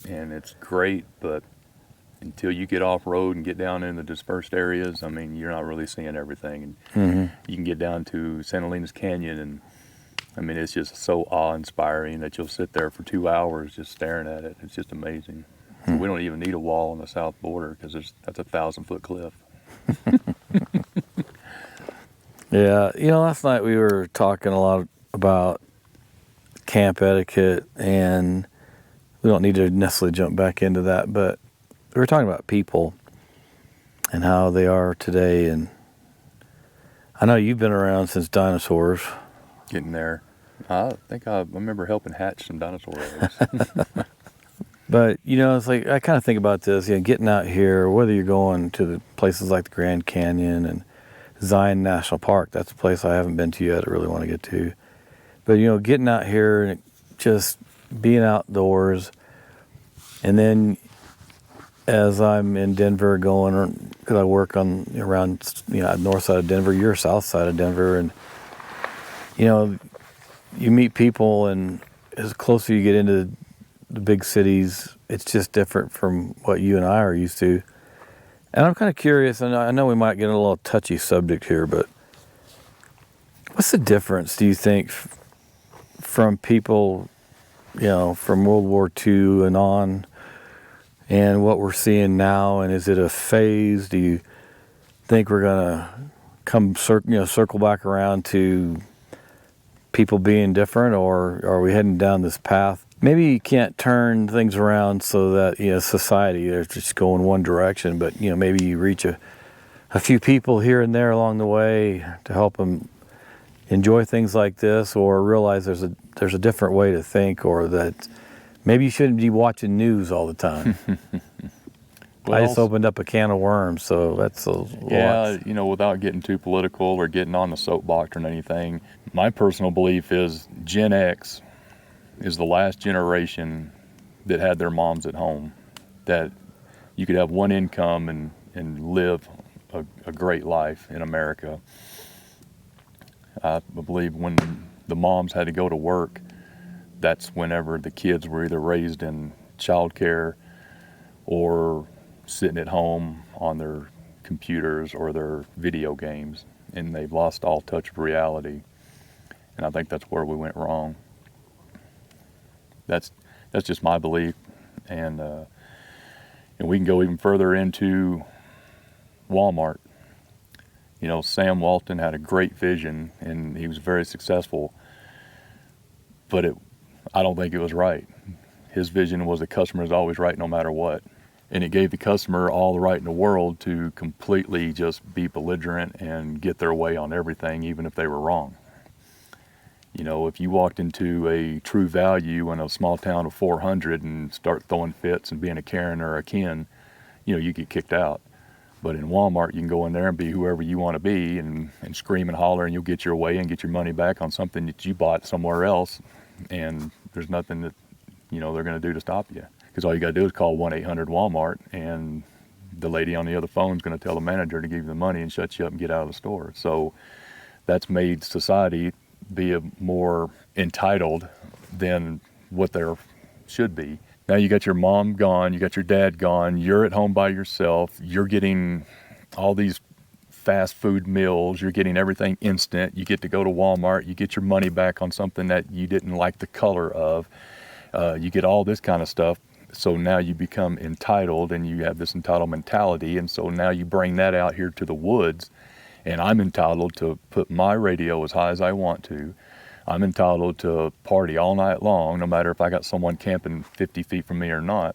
and it's great, but until you get off-road and get down in the dispersed areas, I mean, you're not really seeing everything. And you can get down to Santa Elina's Canyon, and I mean, it's just so awe-inspiring that you'll sit there for 2 hours just staring at it. It's just amazing. So we don't even need a wall on the south border because that's a 1,000-foot cliff. Yeah, last night we were talking a lot about camp etiquette, and we don't need to necessarily jump back into that, but we were talking about people and how they are today. And I know you've been around since dinosaurs. Getting there. I think I remember helping hatch some dinosaur eggs. But, it's like, I kind of think about this, getting out here, whether you're going to the places like the Grand Canyon and Zion National Park, that's a place I haven't been to yet, I really want to get to. But, getting out here and just being outdoors, and then as I'm in Denver going, because I work around, north side of Denver, you're south side of Denver, and, you meet people, and as closer you get into the big cities, it's just different from what you and I are used to. And I'm kind of curious, and I know we might get a little touchy subject here, but what's the difference, do you think, from people, from World War II and on, and what we're seeing now? And is it a phase? Do you think we're going to circle back around to people being different, or are we heading down this path? Maybe you can't turn things around so that, society, they're just going one direction, but, maybe you reach a few people here and there along the way to help them enjoy things like this, or realize there's a different way to think, or that maybe you shouldn't be watching news all the time. Well, I just opened up a can of worms, so that's a lot. Yeah, without getting too political or getting on the soapbox or anything, my personal belief is Gen X is the last generation that had their moms at home, that you could have one income and live a great life in America. I believe when the moms had to go to work, that's whenever the kids were either raised in childcare or sitting at home on their computers or their video games, and they've lost all touch of reality. And I think that's where we went wrong. That's just my belief, and we can go even further into Walmart. Sam Walton had a great vision, and he was very successful, but I don't think it was right. His vision was the customer is always right no matter what, and it gave the customer all the right in the world to completely just be belligerent and get their way on everything, even if they were wrong. If you walked into a True Value in a small town of 400 and start throwing fits and being a Karen or a Ken, you get kicked out. But in Walmart, you can go in there and be whoever you want to be and scream and holler, and you'll get your way and get your money back on something that you bought somewhere else. And there's nothing that, they're going to do to stop you. Because all you got to do is call 1-800-WALMART, and the lady on the other phone is going to tell the manager to give you the money and shut you up and get out of the store. So that's made society be more entitled than what there should be. Now you got your mom gone, you got your dad gone, you're at home by yourself, you're getting all these fast food meals, you're getting everything instant, you get to go to Walmart, you get your money back on something that you didn't like the color of, you get all this kind of stuff. So now you become entitled and you have this entitled mentality, and so now you bring that out here to the woods, and I'm entitled to put my radio as high as I want to. I'm entitled to party all night long, no matter if I got someone camping 50 feet from me or not,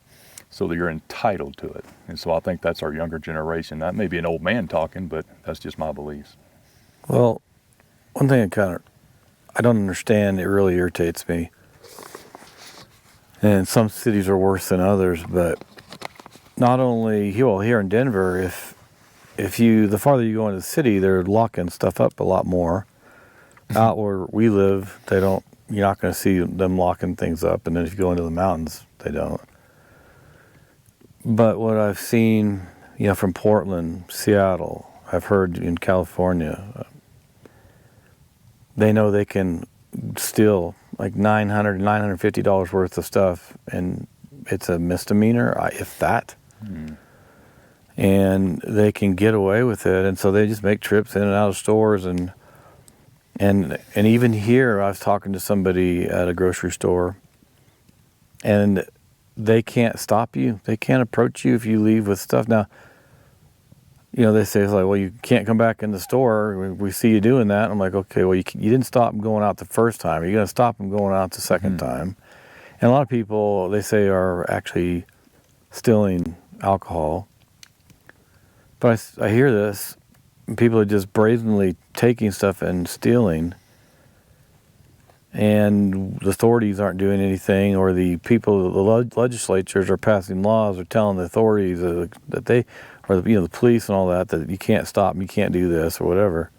so that you're entitled to it. And so I think that's our younger generation. That may be an old man talking, but that's just my beliefs. Well, one thing I don't understand, it really irritates me. And some cities are worse than others, but not only, here in Denver, the farther you go into the city, they're locking stuff up a lot more. Out where we live, you're not going to see them locking things up. And then if you go into the mountains, they don't. But what I've seen, from Portland, Seattle, I've heard in California, they know they can steal like $900, $950 worth of stuff, and it's a misdemeanor, if that. Mm. And they can get away with it. And so they just make trips in and out of stores, and even here, I was talking to somebody at a grocery store, and they can't stop you. They can't approach you if you leave with stuff. Now, they say, it's like, well, you can't come back in the store. We see you doing that. I'm like, okay, well, you didn't stop them going out the first time. You're going to stop them going out the second time. And a lot of people, they say, are actually stealing alcohol. But I hear this. People are just brazenly taking stuff and stealing, and the authorities aren't doing anything, or the legislatures are passing laws or telling the authorities that they, or the police and all that you can't stop, you can't do this or whatever.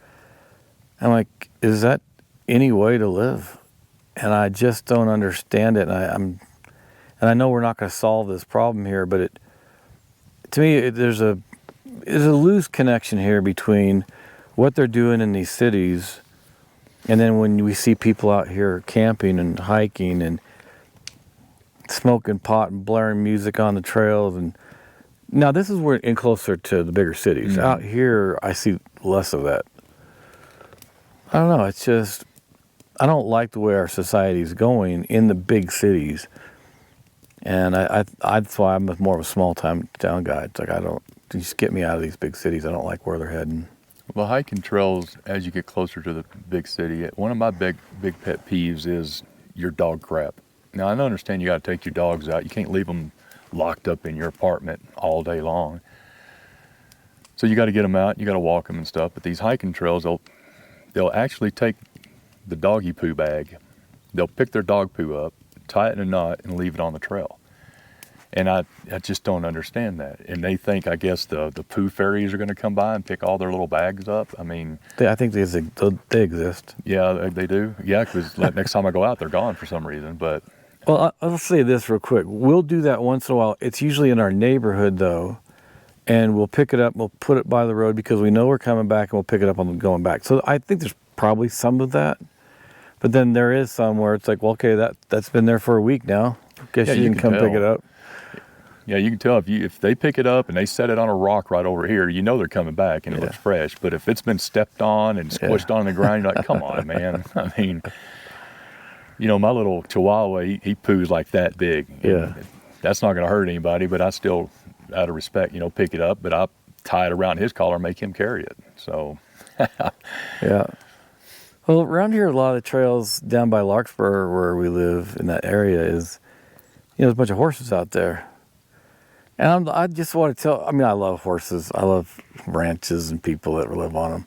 I'm like, is that any way to live? And I just don't understand it. And I know we're not going to solve this problem here, but to me, there's a loose connection here between what they're doing in these cities, and then when we see people out here camping and hiking and smoking pot and blaring music on the trails. And now this is where in closer to the bigger cities. Mm-hmm. Out here, I see less of that. I don't know. It's just, I don't like the way our society is going in the big cities. And that's why I'm more of a small town guy. It's like, just get me out of these big cities. I don't like where they're heading. Well, hiking trails, as you get closer to the big city, one of my big pet peeves is your dog crap. Now, I understand you got to take your dogs out. You can't leave them locked up in your apartment all day long. So you got to get them out. You got to walk them and stuff. But these hiking trails, they'll actually take the doggy poo bag. They'll pick their dog poo up, tie it in a knot, and leave it on the trail. And I just don't understand that. And they think, I guess, the poo fairies are going to come by and pick all their little bags up. I mean, I think they exist. Yeah, they do. Yeah, because next time I go out, they're gone for some reason. But well, I'll say this real quick. We'll do that once in a while. It's usually in our neighborhood, though, and we'll pick it up. We'll put it by the road because we know we're coming back, and we'll pick it up on going back. So I think there's probably some of that. But then there is some where it's like, well, okay, that's been there for a week now. Guess you can come pick it up. Yeah, you can tell if they pick it up and they set it on a rock right over here, you know they're coming back and it looks fresh. But if it's been stepped on and squished on the ground, you're like, come on, man. I mean, my little Chihuahua, he poos like that big. Yeah. That's not going to hurt anybody, but I still, out of respect, pick it up. But I tie it around his collar and make him carry it. So. Yeah. Well, around here, a lot of the trails down by Larkspur, where we live in that area, is, there's a bunch of horses out there. And I just want to tell, I love horses. I love ranches and people that live on them.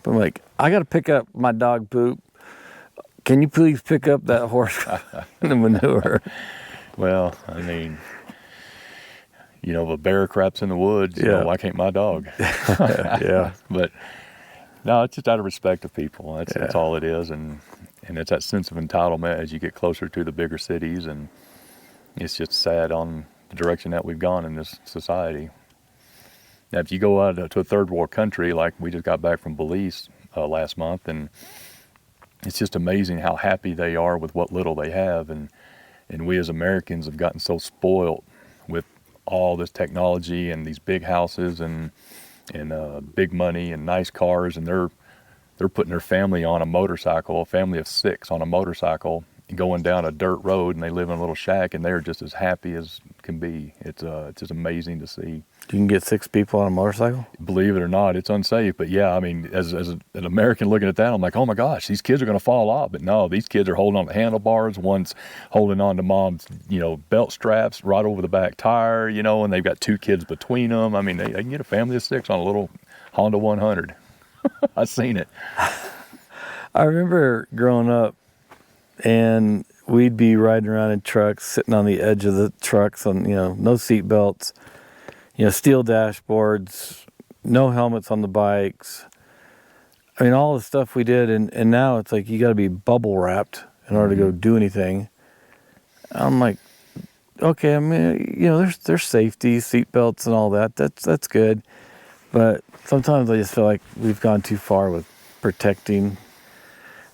But I'm like, I got to pick up my dog poop. Can you please pick up that horse and the manure? Well, I mean, you know, if a bear craps in the woods, you know, why can't my dog? Yeah. But no, it's just out of respect of people. That's all it is. And it's that sense of entitlement as you get closer to the bigger cities. And it's just sad on the direction that we've gone in this society. Now, if you go out to a third world country, like we just got back from Belize last month, and it's just amazing how happy they are with what little they have. And we as Americans have gotten so spoiled with all this technology and these big houses and big money and nice cars, and they're putting their family on a motorcycle, a family of 6 on a motorcycle, going down a dirt road, and they live in a little shack, and they're just as happy as can be. It's just amazing to see. You can get 6 people on a motorcycle? Believe it or not, it's unsafe. But yeah, I mean, as an American looking at that, I'm like, oh my gosh, these kids are going to fall off. But no, these kids are holding on to handlebars. One's holding on to mom's, you know, belt straps right over the back tire, you know, and they've got 2 kids between them. I mean, they can get a family of 6 on a little Honda 100. I've seen it. I remember growing up, and we'd be riding around in trucks, sitting on the edge of the trucks on, you know, no seat belts, you know, steel dashboards, no helmets on the bikes. I mean, all the stuff we did, and now it's like you got to be bubble wrapped in order to go do anything. I'm like, okay, I mean, you know, there's safety, seat belts and all that. That's good. But sometimes I just feel like we've gone too far with protecting.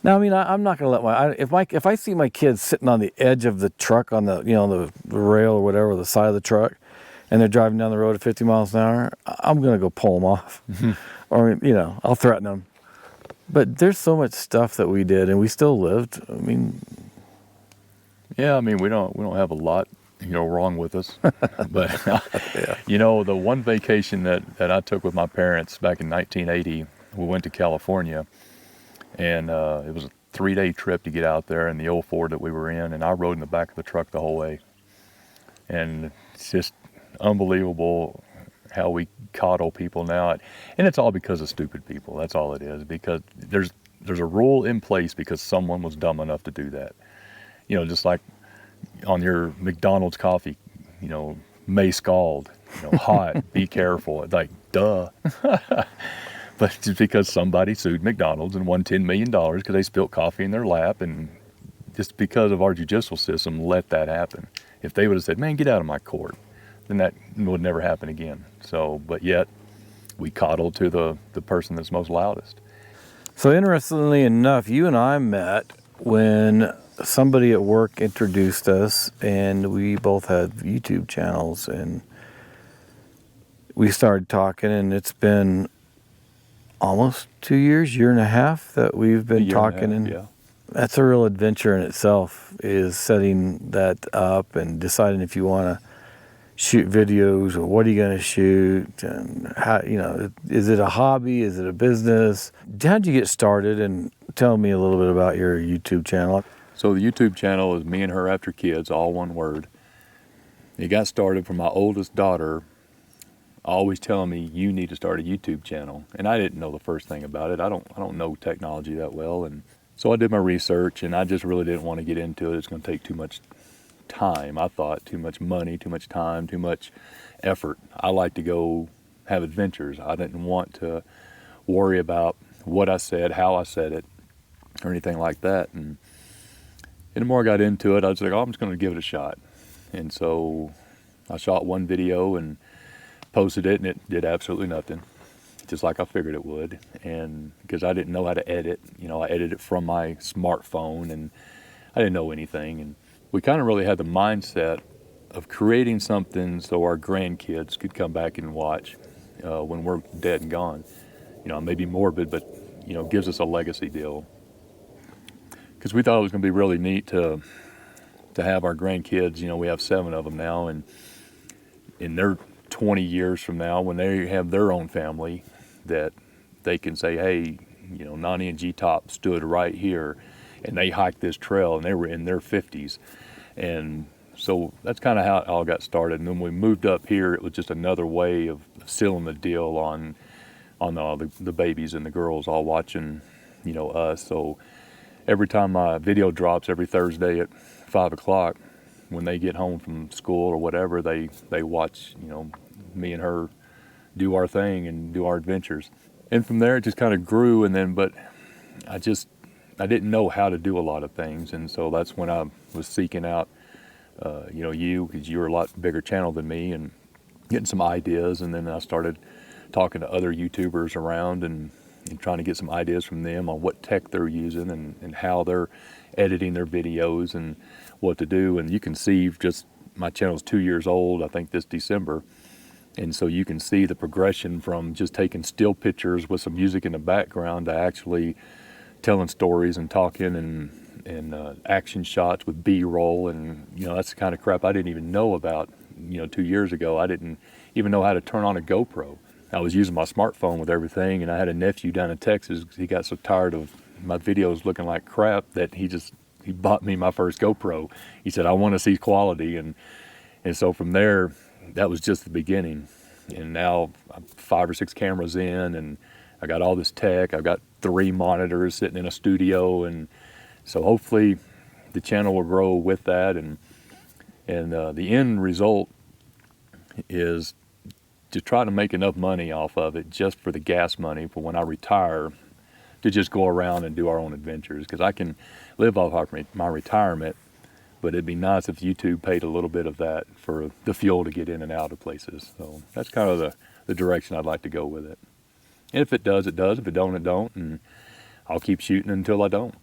Now, I mean, I'm not going to let if I see my kids sitting on the edge of the truck on the, you know, the rail or whatever, the side of the truck, and they're driving down the road at 50 miles an hour, I'm going to go pull them off. Or, you know, I'll threaten them. But there's so much stuff that we did, and we still lived. I mean, yeah, I mean, we don't have a lot, you know, wrong with us. But you know, the one vacation that I took with my parents back in 1980, we went to California, and it was a 3-day trip to get out there in the old Ford that we were in, and I rode in the back of the truck the whole way. And it's just unbelievable how we coddle people now, and it's all because of stupid people. That's all it is, because there's a rule in place because someone was dumb enough to do that. You know, just like on your McDonald's coffee, you know, may scald, you know, hot, be careful. Like, duh. But just because somebody sued McDonald's and won $10 million because they spilled coffee in their lap, and just because of our judicial system let that happen. If they would have said, man, get out of my court, then that would never happen again. So, but yet we coddle to the person that's most loudest. so interestingly enough, you and I met when somebody at work introduced us, and we both had YouTube channels, and we started talking, and it's been almost 2 years, year and a half that we've been talking, and yeah. that's a real adventure in itself, is setting that up and deciding if you want to shoot videos or what are you going to shoot, and how, you know, is it a hobby, is it a business? How'd you get started? And tell me a little bit about your YouTube channel. So the YouTube channel is MeAndHerAfterKids, all one word. It got started from my oldest daughter always telling me, you need to start a YouTube channel. And I didn't know the first thing about it. I don't know technology that well. And so I did my research, and I just really didn't want to get into it. It's going to take too much time. I thought too much money, too much time, too much effort. I like to go have adventures. I didn't want to worry about what I said, how I said it, or anything like that. And the more I got into it, I was like, oh, I'm just going to give it a shot. And so I shot one video and posted it, and it did absolutely nothing, just like I figured it would. And because I didn't know how to edit, you know, I edited it from my smartphone, and I didn't know anything. And we kind of really had the mindset of creating something so our grandkids could come back and watch when we're dead and gone. You know, maybe morbid, but, you know, gives us a legacy deal. Because we thought it was going to be really neat to have our grandkids. You know, we have 7 of them now, and in their 20 years from now, when they have their own family, that they can say, hey, you know, Nani and G-Top stood right here, and they hiked this trail, and they were in their 50s. And so that's kind of how it all got started. And then when we moved up here, it was just another way of sealing the deal on the babies and the girls all watching, you know, us. So every time my video drops every Thursday at 5 o'clock, when they get home from school or whatever, they watch, me and her do our thing and do our adventures. And from there, it just kind of grew. And then, but I didn't know how to do a lot of things. And so that's when I was seeking out, you, because you're a lot bigger channel than me, and getting some ideas. And then I started talking to other YouTubers around and trying to get some ideas from them on what tech they're using and how they're editing their videos and what to do. And you can see, just my channel's 2 years old, I think, this December. And so you can see the progression from just taking still pictures with some music in the background to actually telling stories and talking and action shots with B-roll. And, that's the kind of crap I didn't even know about, 2 years ago. I didn't even know how to turn on a GoPro. I was using my smartphone with everything, and I had a nephew down in Texas. He got so tired of my videos looking like crap that he bought me my first GoPro. He said, I want to see quality. And so from there, that was just the beginning. And now I'm 5 or 6 cameras in, and I got all this tech. I've got 3 monitors sitting in a studio. And so hopefully the channel will grow with that. And the end result is to try to make enough money off of it just for the gas money for when I retire, to just go around and do our own adventures. Because I can live off my retirement, but it'd be nice if YouTube paid a little bit of that for the fuel to get in and out of places. So that's kind of the direction I'd like to go with it. And if it does, it does. If it don't, it don't. And I'll keep shooting until I don't.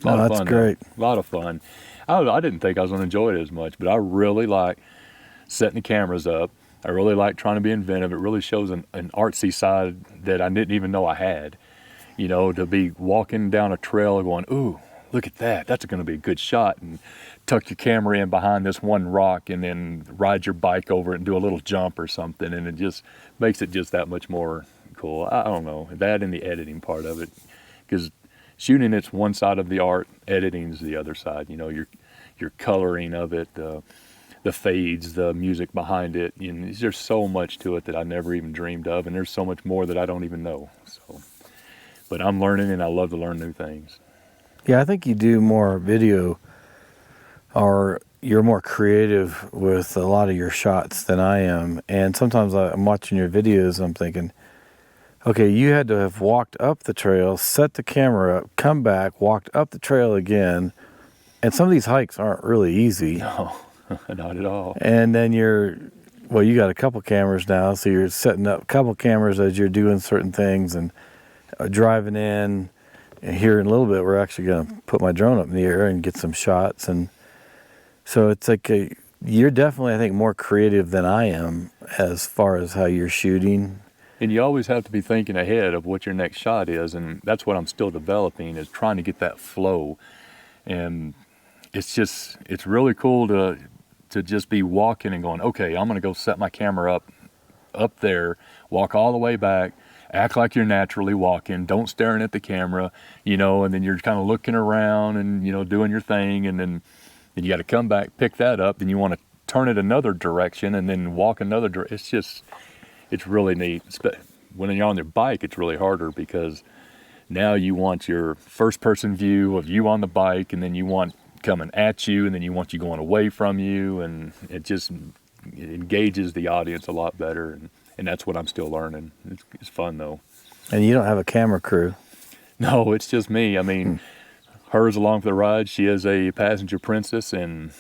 A lot of fun, great. A lot of fun. I didn't think I was going to enjoy it as much, but I really like setting the cameras up. I really like trying to be inventive. It really shows an artsy side that I didn't even know I had. To be walking down a trail going, ooh, look at that. That's going to be a good shot. And tuck your camera in behind this one rock and then ride your bike over it and do a little jump or something. And it just makes it just that much more cool. I don't know. That and the editing part of it. Because shooting, it's one side of the art. Editing is the other side. Your coloring of it, the fades, the music behind it. There's so much to it that I never even dreamed of, and there's so much more that I don't even know. So, but I'm learning, and I love to learn new things. Yeah, I think you do more video, or you're more creative with a lot of your shots than I am. And sometimes I'm watching your videos and I'm thinking, okay, you had to have walked up the trail, set the camera up, come back, walked up the trail again. And some of these hikes aren't really easy. No. Not at all. And then you got a couple cameras now, so you're setting up a couple cameras as you're doing certain things and driving in. And here in a little bit, we're actually going to put my drone up in the air and get some shots. And so it's like you're definitely, I think, more creative than I am as far as how you're shooting. And you always have to be thinking ahead of what your next shot is, and that's what I'm still developing, is trying to get that flow. And it's really cool to just be walking and going, okay, I'm going to go set my camera up there, walk all the way back, act like you're naturally walking, don't staring at the camera, and then you're kind of looking around and, doing your thing. And then you got to come back, pick that up, then you want to turn it another direction and then walk another direction. It's really neat. When you're on your bike, it's really harder because now you want your first person view of you on the bike, and then you want coming at you, and then you want you going away from you, and it engages the audience a lot better, and that's what I'm still learning. It's fun though. And you don't have a camera crew? No, it's just me. I mean, hers along for the ride. She is a passenger princess, and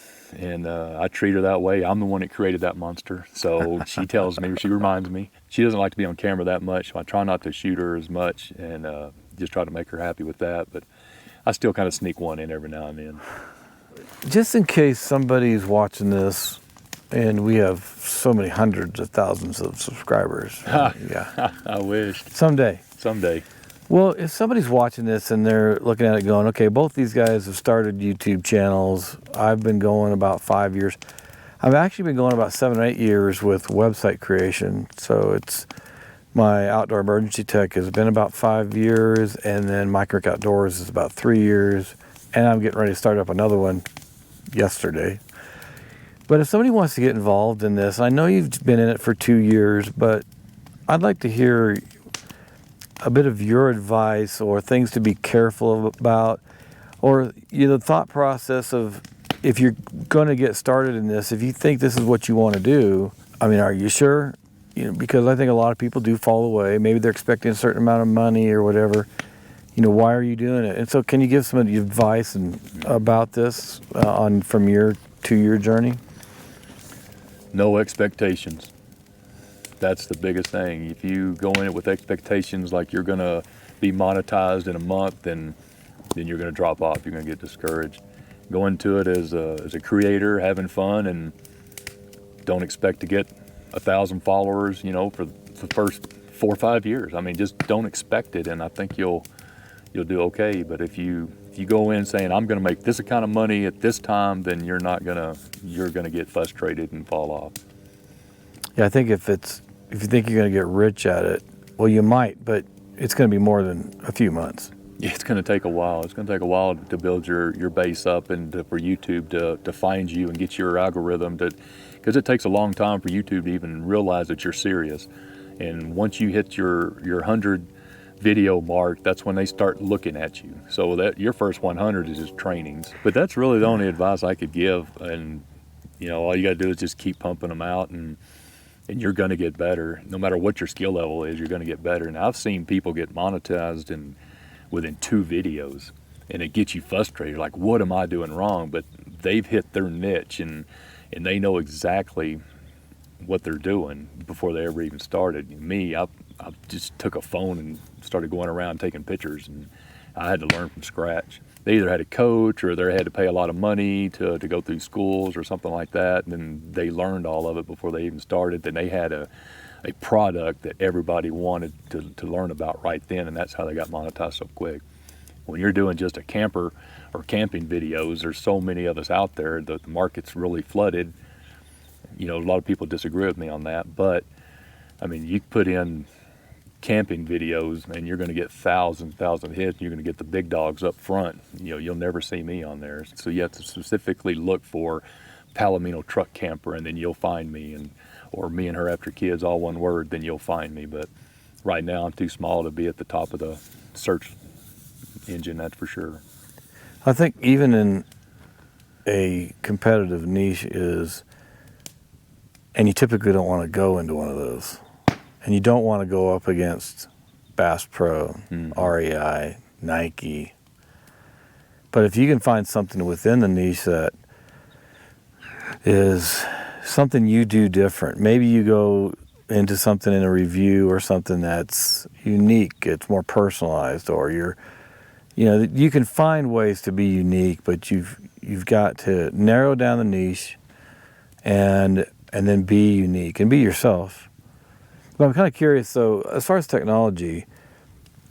I treat her that way. I'm the one that created that monster, so she tells me, she reminds me. She doesn't like to be on camera that much, so I try not to shoot her as much, and just try to make her happy with that. But I still kind of sneak one in every now and then. Just in case somebody's watching this, and we have so many hundreds of thousands of subscribers. Yeah. I wish. Someday. Well, if somebody's watching this and they're looking at it going, okay, both these guys have started YouTube channels. I've been going about 5 years. I've actually been going about 7 or 8 years with website creation. So my outdoor emergency tech has been about 5 years, and then Mike Rick Outdoors is about 3 years. And I'm getting ready to start up another one yesterday. But if somebody wants to get involved in this, I know you've been in it for 2 years, but I'd like to hear a bit of your advice or things to be careful about, or the thought process of if you're going to get started in this, if you think this is what you want to do, I mean, are you sure? You know, because I think a lot of people do fall away. Maybe they're expecting a certain amount of money or whatever. You know, why are you doing it? And so, can you give some advice about this from your 2-year journey? No expectations. That's the biggest thing. If you go in it with expectations like you're gonna be monetized in a month, then you're gonna drop off. You're gonna get discouraged. Go into it as a creator, having fun, and don't expect to get 1,000 followers, you know, for the first 4 or 5 years. I mean, just don't expect it, and I think you'll do okay. But if you go in saying I'm gonna make this kind of money at this time, then you're gonna get frustrated and fall off. Yeah, I think if you think you're going to get rich at it, well, you might, but it's going to be more than a few months. Yeah, it's going to take a while. It's going to take a while to build your base up and for YouTube to find you and get your algorithm because it takes a long time for YouTube to even realize that you're serious. And once you hit your 100 video mark, that's when they start looking at you. So that your first 100 is just trainings. But that's really the only advice I could give. And you know, all you got to do is just keep pumping them out, and you're going to get better. No matter what your skill level is, you're going to get better. And I've seen people get monetized within 2 videos, and it gets you frustrated. Like, what am I doing wrong? But they've hit their niche, and they know exactly what they're doing before they ever even started. Me, I just took a phone and started going around taking pictures, and I had to learn from scratch. They either had a coach or they had to pay a lot of money to go through schools or something like that, and then they learned all of it before they even started. Then they had a product that everybody wanted to learn about right then, and that's how they got monetized so quick. When you're doing just a camper or camping videos, there's so many of us out there, the market's really flooded. You know, a lot of people disagree with me on that, but I mean, you put in camping videos and you're going to get thousands hits, and you're going to get the big dogs up front. You know, you'll never see me on there. So you have to specifically look for Palomino truck camper, and then you'll find me, or Me and Her After Kids, all one word, then you'll find me. But right now I'm too small to be at the top of the search engine, that's for sure. I think even in a competitive niche and you typically don't want to go into one of those. And you don't want to go up against Bass Pro, REI, Nike. But if you can find something within the niche that is something you do different, maybe you go into something in a review or something that's unique, it's more personalized, or you can find ways to be unique, but you've got to narrow down the niche and then be unique and be yourself. But I'm kind of curious, though, as far as technology,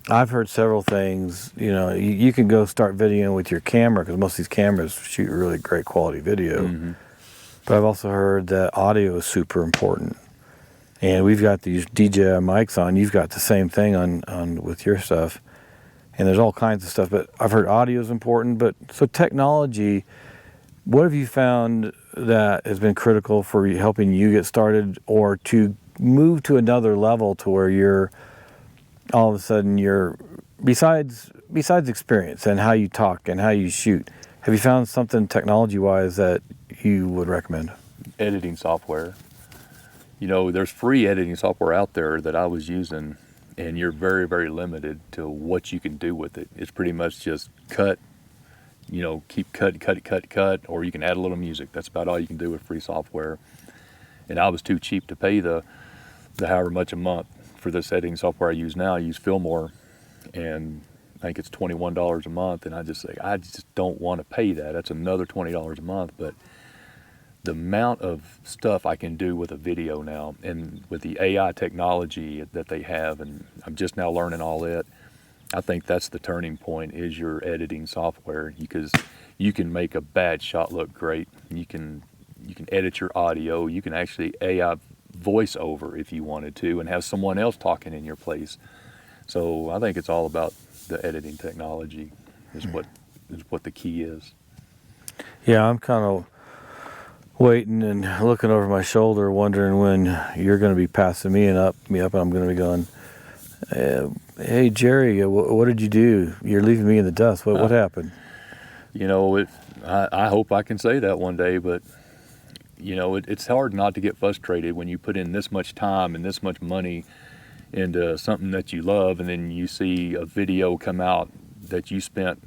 I've heard several things. You know, you can go start videoing with your camera, because most of these cameras shoot really great quality video. Mm-hmm. But I've also heard that audio is super important. And we've got these DJI mics on. You've got the same thing on with your stuff. And there's all kinds of stuff. But I've heard audio is important. But so technology, what have you found that has been critical for helping you get started, or to move to another level to where you're all of a sudden besides experience and how you talk and how you shoot, have you found something technology-wise that you would recommend? Editing software. You know, there's free editing software out there that I was using, and you're very, very limited to what you can do with it. It's pretty much just cut, you know, keep cut, or you can add a little music. That's about all you can do with free software. And I was too cheap to pay the however much a month for this editing software I use now. I use Fillmore, and I think it's $21 a month, and I just don't want to pay that. That's another $20 a month. But the amount of stuff I can do with a video now, and with the AI technology that they have, and I'm just now learning all it, I think that's the turning point, is your editing software, because you can make a bad shot look great. You can edit your audio. You can actually AI voice over if you wanted to, and have someone else talking in your place. So I think it's all about the editing technology is what the key is. Yeah, I'm kind of waiting and looking over my shoulder, wondering when you're going to be passing me up, and I'm going to be going, hey Jerry, what did you do? You're leaving me in the dust. What happened? You know, I hope I can say that one day, but you know, it's hard not to get frustrated when you put in this much time and this much money into something that you love, and then you see a video come out that you spent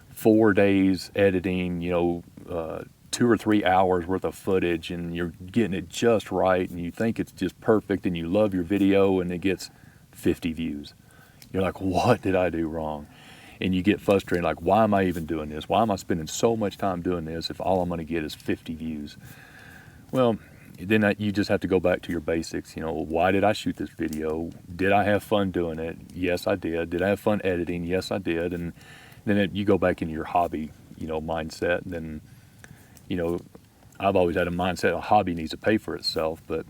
4 days editing, you know, 2 or 3 hours worth of footage, and you're getting it just right, and you think it's just perfect, and you love your video, and it gets 50 views. You're like, what did I do wrong? And you get frustrated, like, why am I even doing this? Why am I spending so much time doing this if all I'm going to get is 50 views? Well, then you just have to go back to your basics. You know, why did I shoot this video? Did I have fun doing it? Yes, I did. Did I have fun editing? Yes, I did. And then you go back into your hobby, you know, mindset. And then, you know, I've always had a mindset a hobby needs to pay for itself, but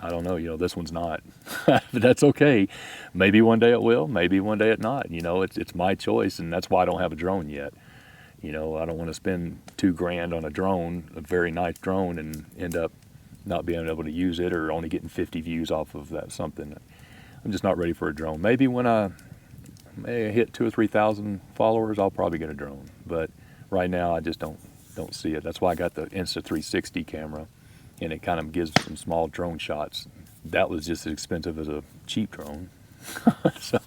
I don't know, you know, this one's not. But that's okay. Maybe one day it will, maybe one day it not. You know, it's my choice, and that's why I don't have a drone yet. You know, I don't want to spend $2,000 on a drone, a very nice drone, and end up not being able to use it or only getting 50 views off of that something. I'm just not ready for a drone. Maybe when I hit 2,000 or 3,000 followers, I'll probably get a drone. But right now, I just don't see it. That's why I got the Insta360 camera, and it kind of gives some small drone shots. That was just as expensive as a cheap drone. So.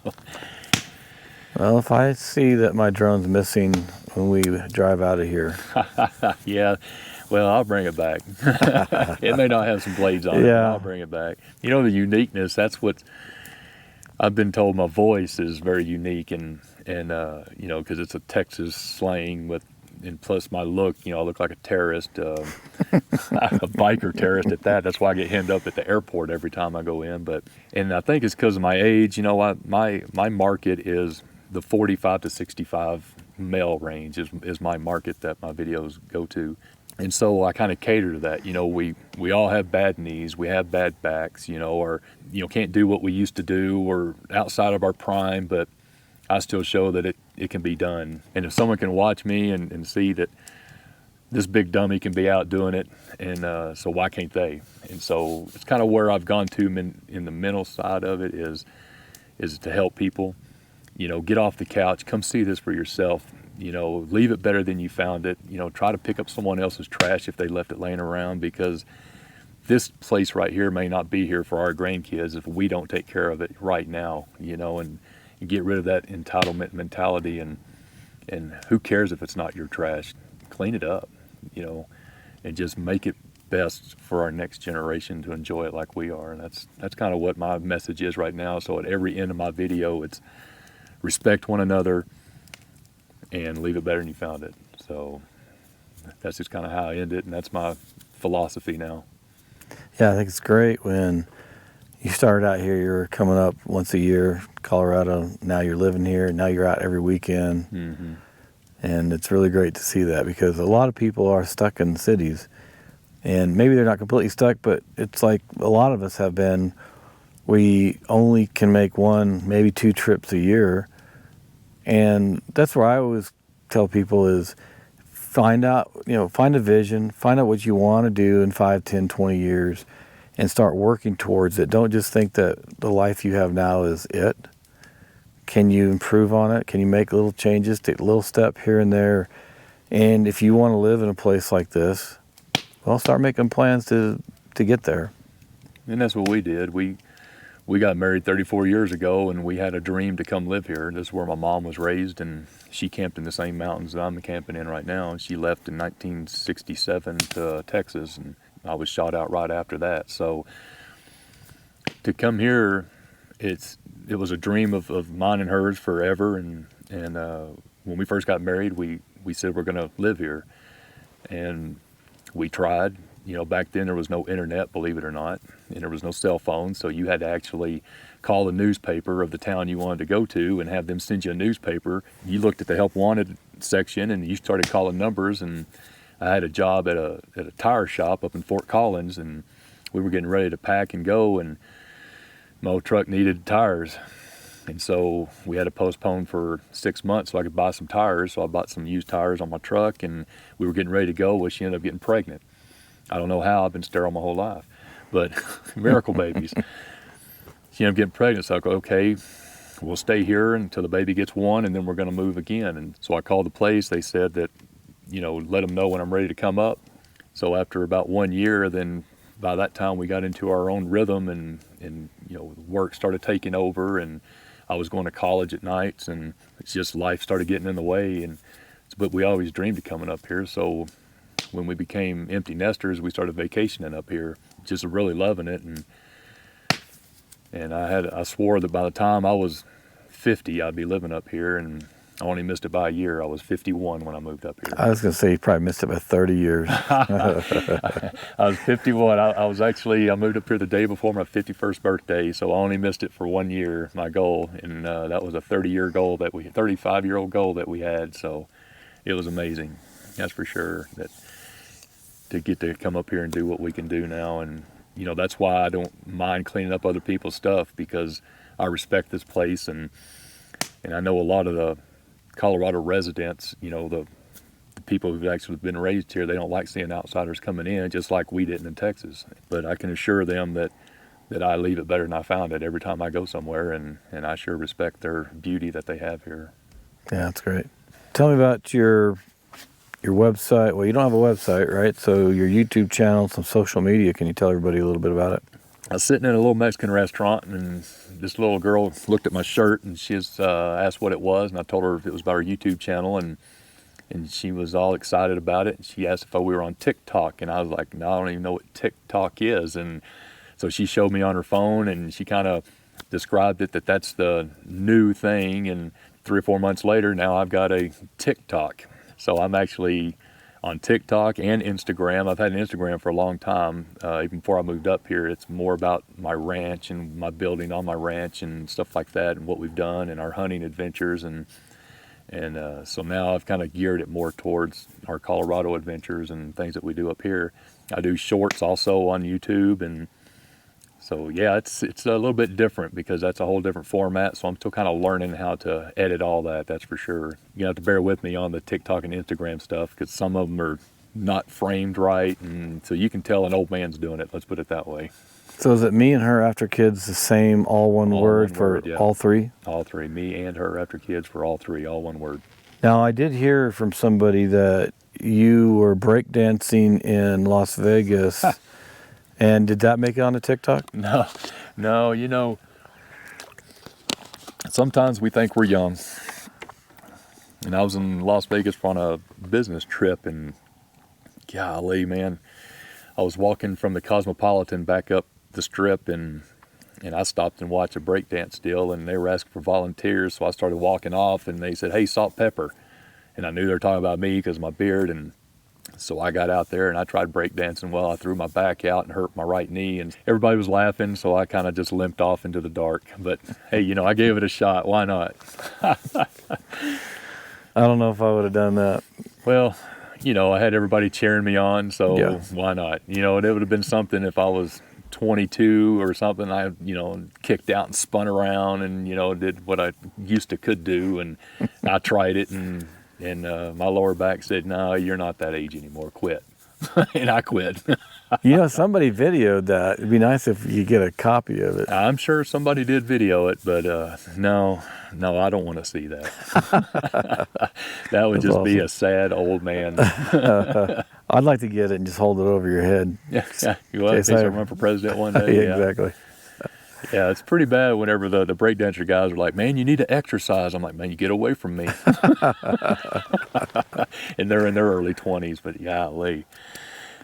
Well, if I see that my drone's missing when we drive out of here. Yeah, well, I'll bring it back. It may not have some blades on it, but I'll bring it back. You know, the uniqueness, that's what I've been told. My voice is very unique, and you know, because it's a Texas slang and plus my look, you know, I look like a terrorist, a biker terrorist at that. That's why I get hemmed up at the airport every time I go in. And I think it's because of my age. You know, my market is the 45 to 65 male range is my market that my videos go to. And so I kind of cater to that. You know, we all have bad knees, we have bad backs, you know, or, you know, can't do what we used to do, or outside of our prime, but I still show that it can be done. And if someone can watch me and see that this big dummy can be out doing it, and so why can't they? And so it's kind of where I've gone to in the mental side of it is to help people. You know, get off the couch, come see this for yourself. You know, leave it better than you found it. You know, try to pick up someone else's trash if they left it laying around, because this place right here may not be here for our grandkids if we don't take care of it right now, you know, and get rid of that entitlement mentality, and who cares if it's not your trash? Clean it up, you know, and just make it best for our next generation to enjoy it like we are. And that's kind of what my message is right now. So at every end of my video, it's respect one another and leave it better than you found it. So that's just kind of how I end it, and that's my philosophy now. Yeah, I think it's great when you started out here, you're coming up once a year, Colorado, now you're living here, now you're out every weekend. Mm-hmm. And it's really great to see that, because a lot of people are stuck in cities, and maybe they're not completely stuck, but it's like a lot of us have been. We only can make 1, maybe 2 trips a year. And that's where I always tell people is find a vision, find out what you want to do in 5, 10, 20 years, and start working towards it. Don't just think that the life you have now is it. Can you improve on it? Can you make little changes, take a little step here and there? And if you want to live in a place like this, well, start making plans to get there. And that's what we did. We got married 34 years ago, and we had a dream to come live here. This is where my mom was raised, and she camped in the same mountains that I'm camping in right now. And she left in 1967 to Texas, and I was shot out right after that. So to come here, it was a dream of mine and hers forever. And when we first got married, we said we're going to live here, and we tried. You know, back then there was no internet, believe it or not, and there was no cell phone, so you had to actually call the newspaper of the town you wanted to go to and have them send you a newspaper. You looked at the help wanted section and you started calling numbers, and I had a job at a tire shop up in Fort Collins, and we were getting ready to pack and go, and my old truck needed tires. And so we had to postpone for 6 months so I could buy some tires. So I bought some used tires on my truck, and we were getting ready to go. Well, she ended up getting pregnant. I don't know how. I've been sterile my whole life, but miracle babies. She ended up getting pregnant. So I go, okay, we'll stay here until the baby gets 1, and then we're going to move again. And so I called the place. They said that let them know when I'm ready to come up. So after about 1 year, then by that time we got into our own rhythm, and work started taking over, and I was going to college at nights, and it's just life started getting in the way. But we always dreamed of coming up here. So when we became empty nesters, we started vacationing up here, just really loving it. And I swore that by the time I was 50, I'd be living up here, and I only missed it by a year. I was 51 when I moved up here. I was going to say you probably missed it by 30 years. I was 51. I moved up here the day before my 51st birthday, so I only missed it for 1 year, my goal. And that was a 35-year-old goal that we had. So it was amazing. That's for sure, that to get to come up here and do what we can do now. And, that's why I don't mind cleaning up other people's stuff, because I respect this place. And I know a lot of the Colorado residents, the people who've actually been raised here, they don't like seeing outsiders coming in, just like we didn't in Texas. But I can assure them that I leave it better than I found it every time I go somewhere, and I sure respect their beauty that they have here. Yeah, that's great. Tell me about your website. Well, you don't have a website, right? So your YouTube channel, some social media. Can you tell everybody a little bit about it? I was sitting in a little Mexican restaurant, and this little girl looked at my shirt, and she asked what it was, and I told her it was about her YouTube channel, and she was all excited about it. And she asked if we were on TikTok, and I was like, no, I don't even know what TikTok is. And so she showed me on her phone, and she kind of described it that's the new thing. And 3 or 4 months later, now I've got a TikTok. So I'm actually on TikTok and Instagram. I've had an Instagram for a long time, even before I moved up here. It's more about my ranch and my building on my ranch and stuff like that, and what we've done and our hunting adventures. And so now I've kind of geared it more towards our Colorado adventures and things that we do up here. I do shorts also on YouTube, and so yeah, it's a little bit different because that's a whole different format. So I'm still kind of learning how to edit all that. That's for sure. You have to bear with me on the TikTok and Instagram stuff, because some of them are not framed right, and so you can tell an old man's doing it. Let's put it that way. So is it MeAndHerAfterKids the same, all one word for yeah. all three? All three. MeAndHerAfterKids for all three, all one word. Now, I did hear from somebody that you were breakdancing in Las Vegas. And did that make it onto TikTok? No, sometimes we think we're young. And I was in Las Vegas on a business trip, and golly, man, I was walking from the Cosmopolitan back up the Strip, and I stopped and watched a breakdance deal, and they were asking for volunteers, so I started walking off, and they said, hey, Salt Pepper. And I knew they were talking about me because of my beard, and so I got out there and I tried breakdancing. Well, I threw my back out and hurt my right knee, and everybody was laughing, so I kind of just limped off into the dark. But hey, I gave it a shot. Why not? I don't know if I would have done that. Well, I had everybody cheering me on, so yeah. Why not? And it would have been something if I was 22 or something. I, kicked out and spun around and, did what I could do. And I tried it, and my lower back said, no, you're not that age anymore. Quit. And I quit. Somebody videoed that. It'd be nice if you get a copy of it. I'm sure somebody did video it, but no, I don't want to see that. That would just be a sad old man. I'd like to get it and just hold it over your head. Yeah. You in case I run for president one day. Yeah, exactly. Yeah, it's pretty bad whenever the breakdancer guys are like, man, you need to exercise. I'm like, man, you get away from me. And they're in their early 20s, but golly.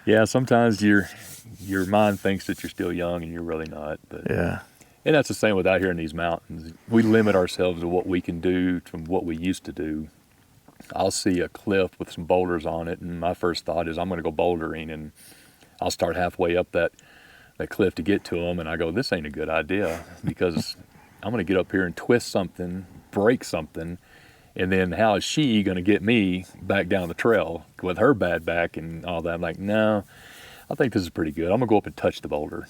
Yeah, sometimes your mind thinks that you're still young and you're really not. But yeah. And that's the same with out here in these mountains. We limit ourselves to what we can do from what we used to do. I'll see a cliff with some boulders on it, and my first thought is I'm going to go bouldering, and I'll start halfway up that cliff to get to them, and I go, this ain't a good idea, because I'm going to get up here and twist something, break something, and then how is she going to get me back down the trail with her bad back and all that? I'm like, no, I think this is pretty good. I'm going to go up and touch the boulder.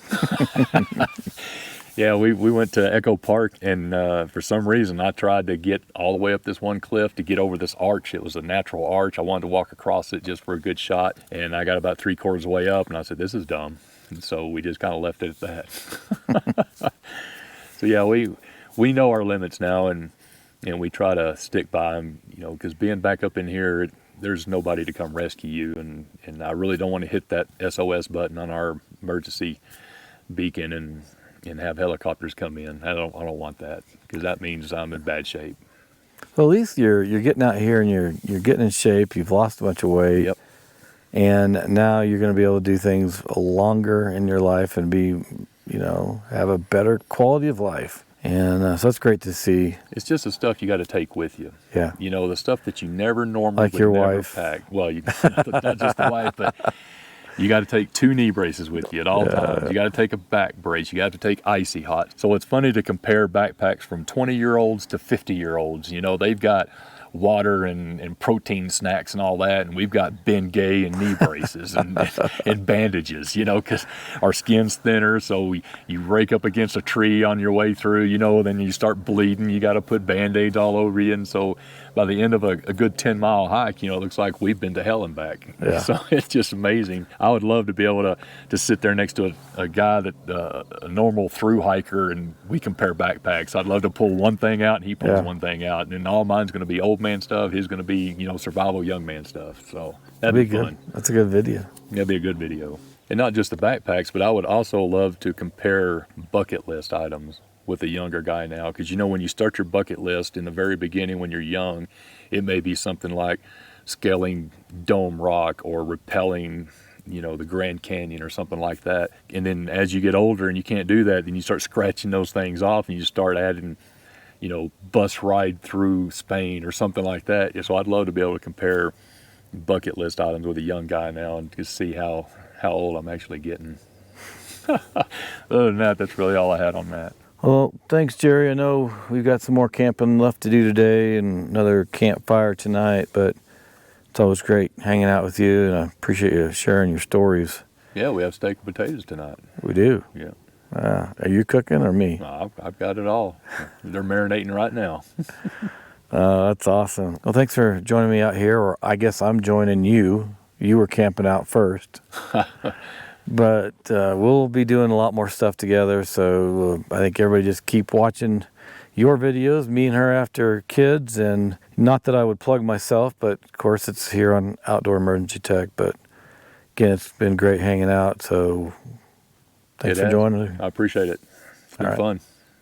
Yeah, we went to Echo Park, and for some reason I tried to get all the way up this one cliff to get over this arch. It was a natural arch. I wanted to walk across it just for a good shot, and I got about 3/4 of the way up, and I said, this is dumb. And so we just kind of left it at that. So yeah, we know our limits now, and we try to stick by them, because being back up in here, there's nobody to come rescue you, and I really don't want to hit that SOS button on our emergency beacon and have helicopters come in. I don't want that, because that means I'm in bad shape. Well, at least you're getting out here and you're getting in shape. You've lost a bunch of weight. Yep. And now you're going to be able to do things longer in your life and be, have a better quality of life. And so that's great to see. It's just the stuff you got to take with you. Yeah. The stuff that you never normally Like would your never wife. pack. Well, not just the wife, but you got to take 2 knee braces with you at all times. You got to take a back brace. You got to take icy hot. So it's funny to compare backpacks from 20-year-olds to 50-year-olds. They've got water and protein snacks and all that, and we've got Bengay and knee braces and bandages, because our skin's thinner, so you rake up against a tree on your way through, then you start bleeding, you got to put Band-Aids all over you, and so by the end of a good 10-mile hike, it looks like we've been to hell and back. Yeah. So it's just amazing. I would love to be able to sit there next to a guy that a normal through hiker, and we compare backpacks. I'd love to pull one thing out and he pulls one thing out, and then all mine's going to be old man stuff. His going to be, survival young man stuff. So that'd be fun. Good. That's a good video. That'd be a good video. And not just the backpacks, but I would also love to compare bucket list items with a younger guy now, because when you start your bucket list in the very beginning when you're young, it may be something like scaling Dome Rock or rappelling the Grand Canyon or something like that. And then as you get older and you can't do that, then you start scratching those things off and you start adding bus ride through Spain or something like that. So I'd love to be able to compare bucket list items with a young guy now and just see how old I'm actually getting. Other than that, that's really all I had on that. Well, thanks, Jerry. I know we've got some more camping left to do today and another campfire tonight, but it's always great hanging out with you, and I appreciate you sharing your stories. Yeah, we have steak and potatoes tonight. We do. Yeah. Are you cooking or me? I've got it all. They're marinating right now. That's awesome. Well, thanks for joining me out here, or I guess I'm joining you. You were camping out first. But we'll be doing a lot more stuff together, so I think everybody just keep watching your videos, Me and Her After Kids, and not that I would plug myself, but of course it's here on Outdoor Emergency Tech. But again, it's been great hanging out, so thanks for joining. I appreciate it. It's been fun.